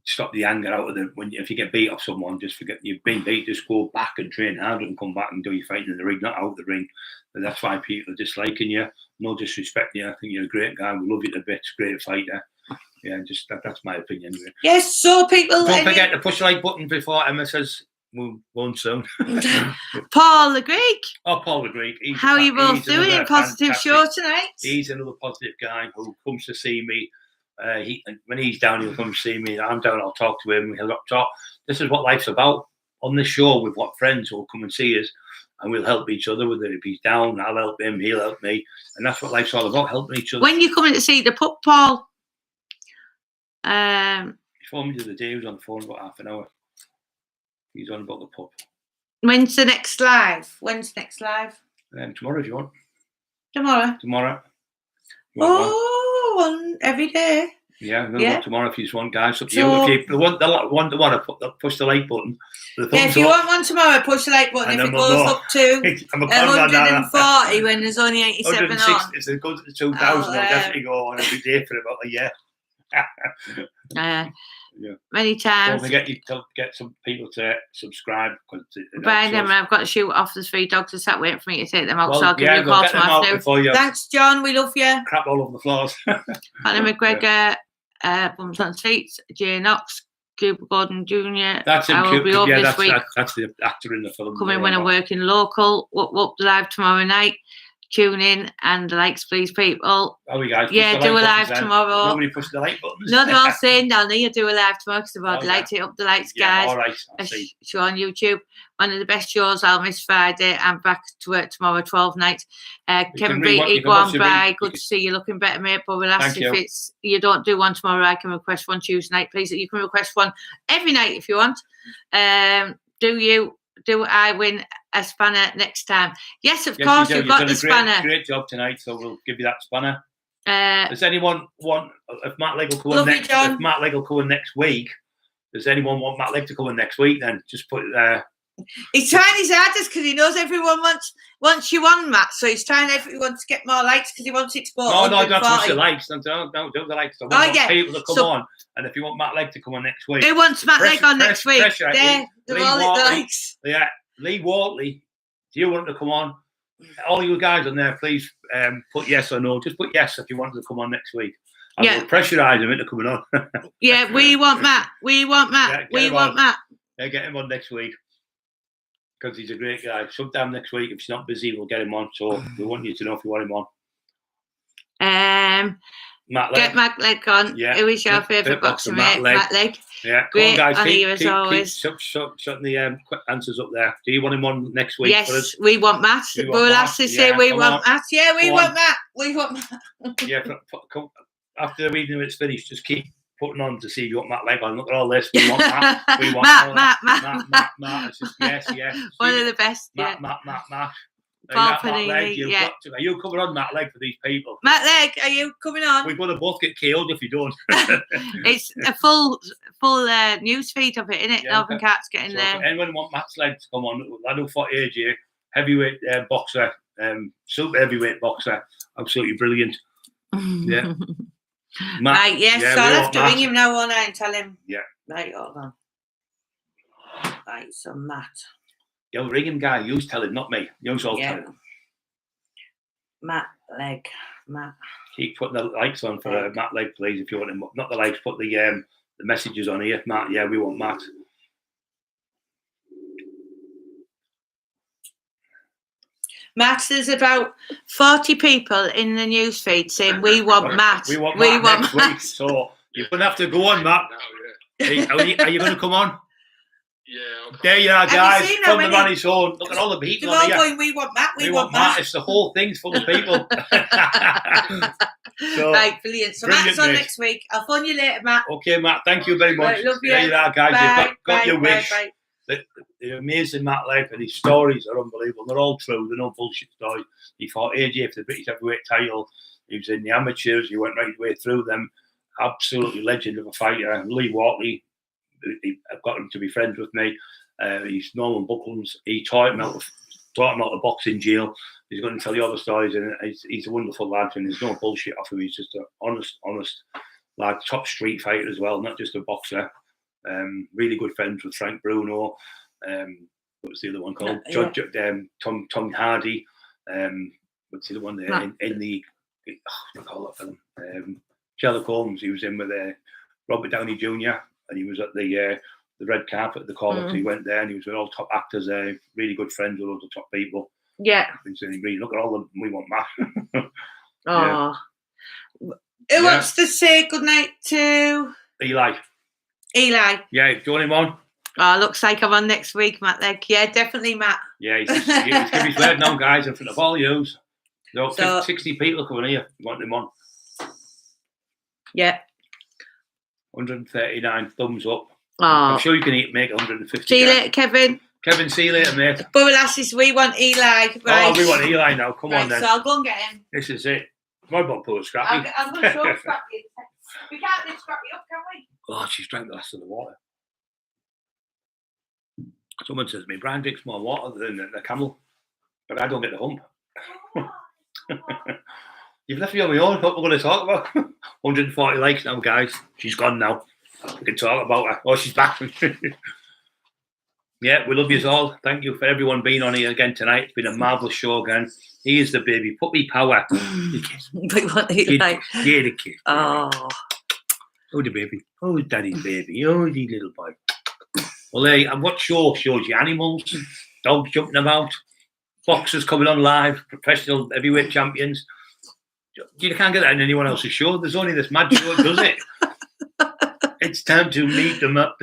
stop the anger out of them. If you get beat off someone, just forget you've been beat. Just go back and train harder and come back and do your fighting in the ring, not out the ring. But that's why people are disliking you. No disrespect you. I think you're a great guy. We love you to bits. Great fighter. Yeah, just that's my opinion. Yes. So people don't forget to push the like button before Emma says. We'll go on soon. Paul the Greek. Oh, Paul the Greek. How are you both doing? Positive show tonight. He's another positive guy who comes to see me. When he's down, he'll come see me. I'm down, I'll talk to him. He'll talk. This is what life's about. On this show, we've got friends who will come and see us, and we'll help each other. Whether if he's down, I'll help him. He'll help me, and that's what life's all about: helping each other. When you coming to see the pup, Paul? He phoned me the other day. He was on the phone about half an hour. He's on about the pup. When's the next live? Tomorrow, if you want. Tomorrow. On every day. Yeah, we'll go tomorrow if you just want, guys. Up to you. If you want to push the like button. If you want one tomorrow, push the like button. If it goes up to 140 when there's only 87 on. If it goes to 2,000, I'll definitely go on every day for about a year. Many times. Don't forget to get some people to subscribe. Brian, I've got to shoot off the 3 dogs that sat waiting for me to take them out, so I'll give you a call tomorrow. Thanks, John. We love you. Crap all over the floors. Conor McGregor, Bums on Seats, Jay Knox, Cuba Gordon Jr. That's him. I will be over this week. That's the actor in the film. Coming when I'm working local. Whoop live tomorrow night. Tune in and likes, please, people. Oh, we guys. Yeah, do a live tomorrow. Nobody push the like buttons. No, they're all saying down there, do a live tomorrow because they've already liked it up the lights, guys. All right. Show on YouTube. One of the best shows. I'll miss Friday. I'm back to work tomorrow, 12 nights. Kevin Beatty, go on by. Good to see you looking better, mate. But we'll ask if it's you don't do one tomorrow. I can request one Tuesday night, please. You can request one every night if you want. Do I win a spanner next time? Yes, of course. You've got the spanner. Great job tonight, so we'll give you that spanner. Does anyone want if Matt Legg will come in next? If Matt Legg will come in next week, does anyone want Matt Legg to come in next week? Then just put it there. He's trying his hardest because he knows everyone wants you on, Matt. So he's trying everyone to get more likes because he wants it to go. No, don't push the likes. Don't do the likes. I want people to come on. And if you want Matt Legg to come on next week, who wants Matt Legg on next week? They're all the likes. Yeah, Lee Watley. Do you want to come on? All you guys on there, please put yes or no. Just put yes if you want to come on next week. I will pressurise him into coming on. Yeah, we want Matt. We want Matt. We want Matt. Yeah, get him on next week. Because he's a great guy. Sometime next week, if he's not busy, we'll get him on. So we want you to know if you want him on. Matt Legg. Get Matt Legg on. Yeah. Who is your favourite boxer, mate? Matt Legg. Yeah. Great on, guys. On here as always. Keep shutting the quick answers up there. Do you want him on next week? Yes, we want Matt. We'll ask to say we want Matt. Yeah, we want Matt. We want Matt. Yeah. After the reading it's finished, just keep putting on to see if you want Matt Legg on. Look at all this. We want Matt. We want Matt. It's just yes. One of the best. Matt. Paul Panini, Are you coming on Matt Legg for these people? Matt Legg, are you coming on? We're going to both get killed if you don't. It's a full news feed of it, isn't it? Yeah, Elvin Cat's getting there. Anyone want Matt Legg to come on? I know 48 year heavyweight boxer, super heavyweight boxer, absolutely brilliant. Yeah. Matt, right, yes, so I'll have to ring him now, won't I, and tell him. Yeah. Right, hold on. Right, so Matt. You'll ring him, guy. You tell him, not me. You'll all tell him. Matt Legg. Matt. Keep putting the likes on for Matt Legg, please, if you want him. Not the likes, put the messages on here. Matt, yeah, we want Matt. Matt, there's about 40 people in the newsfeed saying we want Matt. We want Matt next week. So you're going to have to go on, Matt. Are you going to come on? Yeah. There you are, guys. From the Manny's Horn. Look at all the people on here. Going, we want Matt. We want Matt. It's the whole thing's full of people. So, right, brilliant. So Matt's on next week. I'll phone you later, Matt. Okay, Matt. Thank you very much. Right, love you. There you are, guys. Bye, You've got your wish. Bye. they're amazing, Matt Legg, and his stories are unbelievable. They're all true. They're no bullshit stories. He fought AJ for the British heavyweight title. He was in the amateurs. He went right the way through them. Absolutely legend of a fighter. Lee Walkley, I've got him to be friends with me. He's Norman Bucklands. He taught him out of boxing jail. He's going to tell you all the stories, and he's a wonderful lad, and there's no bullshit off him. He's just an honest lad, top street fighter as well, not just a boxer. Really good friends with Frank Bruno. What was the other one called? Tom Hardy. What's the other one there? In the I call that film. Sherlock Holmes. He was in with Robert Downey Jr. and he was at the red carpet at the corner. He went there and he was with all top actors. Really good friends with all the top people. Yeah. Really, look at all them. We want Matt. Oh. Who wants to say goodnight to Eli? Yeah, do you want him on? Oh, looks like I'm on next week, Matt Legg. Yeah, definitely, Matt. Yeah, he's give his word now, guys, in front of all yous. There are 60 people coming here. You want him on? Yeah. 139 thumbs up. Oh. I'm sure you can make 150. See you later, Kevin. Kevin, see you later, mate. But lasses, we want Eli. Right. Oh, we want Eli now. Come on, then. So I'll go and get him. This is it. My bum pull Scrappy. I'm going to show Scrappy. We can't lift Scrappy up, can we? Oh, she's drank the last of the water. Someone says to me, Brian drinks more water than the camel, but I don't get the hump. You've left me on my own. What we're going to talk about? 140 likes now, guys. She's gone now. We can talk about her. Oh, she's back. Yeah, we love you all. Thank you for everyone being on here again tonight. It's been a marvellous show again. He is the baby. Puppy power. We want Eli. Yeah, the kid. Oh. Oh, the baby. Oh, daddy's baby. Oh, the little boy. Well, what show shows you animals, dogs jumping about, boxers coming on live, professional heavyweight champions. You can't get that in anyone else's show. There's only this mad show that does it. It's time to meet them up.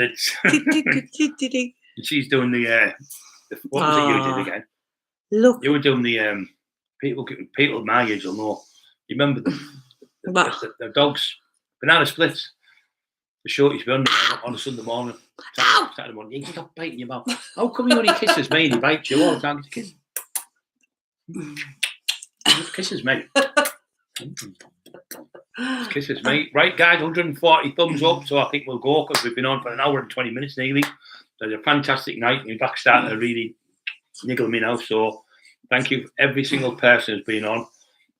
She's doing the what was it you did again? Look. You were doing the people my age will know. You remember the dogs, banana splits. The show used to be on a Sunday morning. Saturday morning. You stop biting your mouth. How come he only kisses me and he bites you all the time? Kisses me. Kisses me. Right, guys, 140 thumbs up. So I think we'll go because we've been on for an hour and 20 minutes nearly. So it's a fantastic night. My back's starting to really niggle me now. So thank you, every single person who's been on.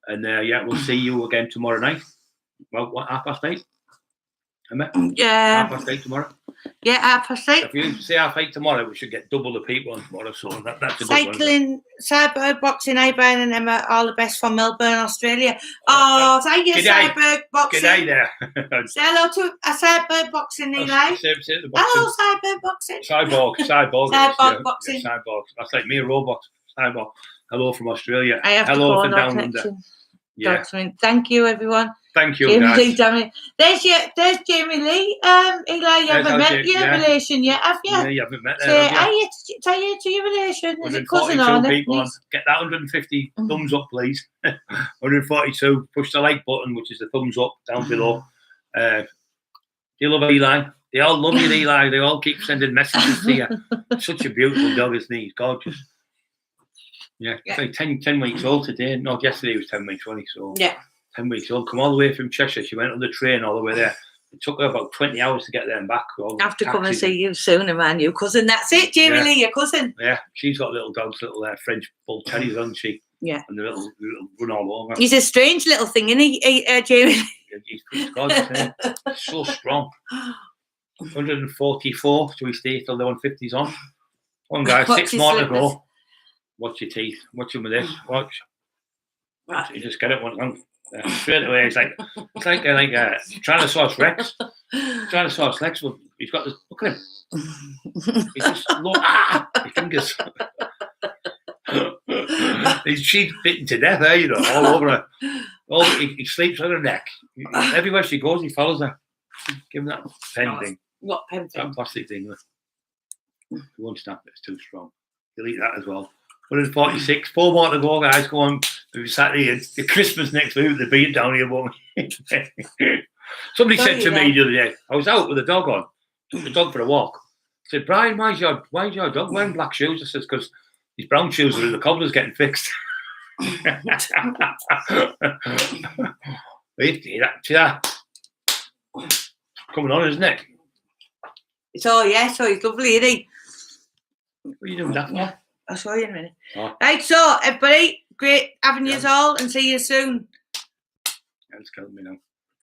And we'll see you again tomorrow night. Well, what, 8:30? Yeah. 8:30 tomorrow. Yeah, 8:30. If you say 8:30 tomorrow, we should get double the people on tomorrow. So that's a good Cycling, Cyberg, Boxing, Brian and Emma, all the best from Melbourne, Australia. Oh, thank you, Cyberg Boxing. G'day there. Say hello to Cyberg Boxing, Eli. Hello, Cyberg Boxing. Cyborg Boxing. Yeah, Cyborg. That's like me, a robot. Cyborg. Hello from Australia. I have hello to from down under. Yeah. Thank you, everyone. Thank you, Jamie guys. Lee, damn it. There's Jamie Lee. Eli, you haven't met your relation yet, have you? Yeah, you haven't met her. Say hi to your relation. Is it cousin or people on. Get that 150 thumbs up, please. 142. Push the like button, which is the thumbs up down below. Do you love Eli? They all love you, Eli. They all keep sending messages to you. Such a beautiful dog, isn't he? He's gorgeous. Yeah, it's like 10 weeks old today. No, yesterday he was 10 weeks, wasn't he? So yeah. 10 weeks old. Come all the way from Cheshire. She went on the train all the way there. It took her about 20 hours to get there and back. I have to come and see you soon, man. Your cousin. That's it, Jamie Lee, your cousin. Yeah, she's got little dogs, little French bull terriers, hasn't she? Yeah. And the little run all over. He's a strange little thing, isn't he, Jamie? He's gorgeous, isn't he? So strong. 144. So we stay till the 150's on. One guy, 6 more to go. Watch your teeth. Watch him with this. Watch. Right. You just get it one straight away. It's like Tyrannosaurus Rex. Tyrannosaurus Rex. He's got this. Look at him. He's just his fingers. She's bitten to death, you know, all over her. He sleeps on her neck. Everywhere she goes, he follows her. Give him that pen thing. What pen thing? That plastic thing. It won't snap. It's too strong. Delete that as well. 146. 4 more to go, guys. Go on. Saturday. It's Christmas next week with the beat down here. Somebody said to me the other day, I was out with the dog on. Took the dog for a walk. said, Brian, why's your dog wearing black shoes? I said, because his brown shoes are in the cobbler's getting fixed. Yeah. Coming on, isn't it? So he's lovely, isn't he? What are you doing that for? Yeah, I'll show you in a minute. Oh. Right, so everybody, great having you all, and see you soon. It's killing me now.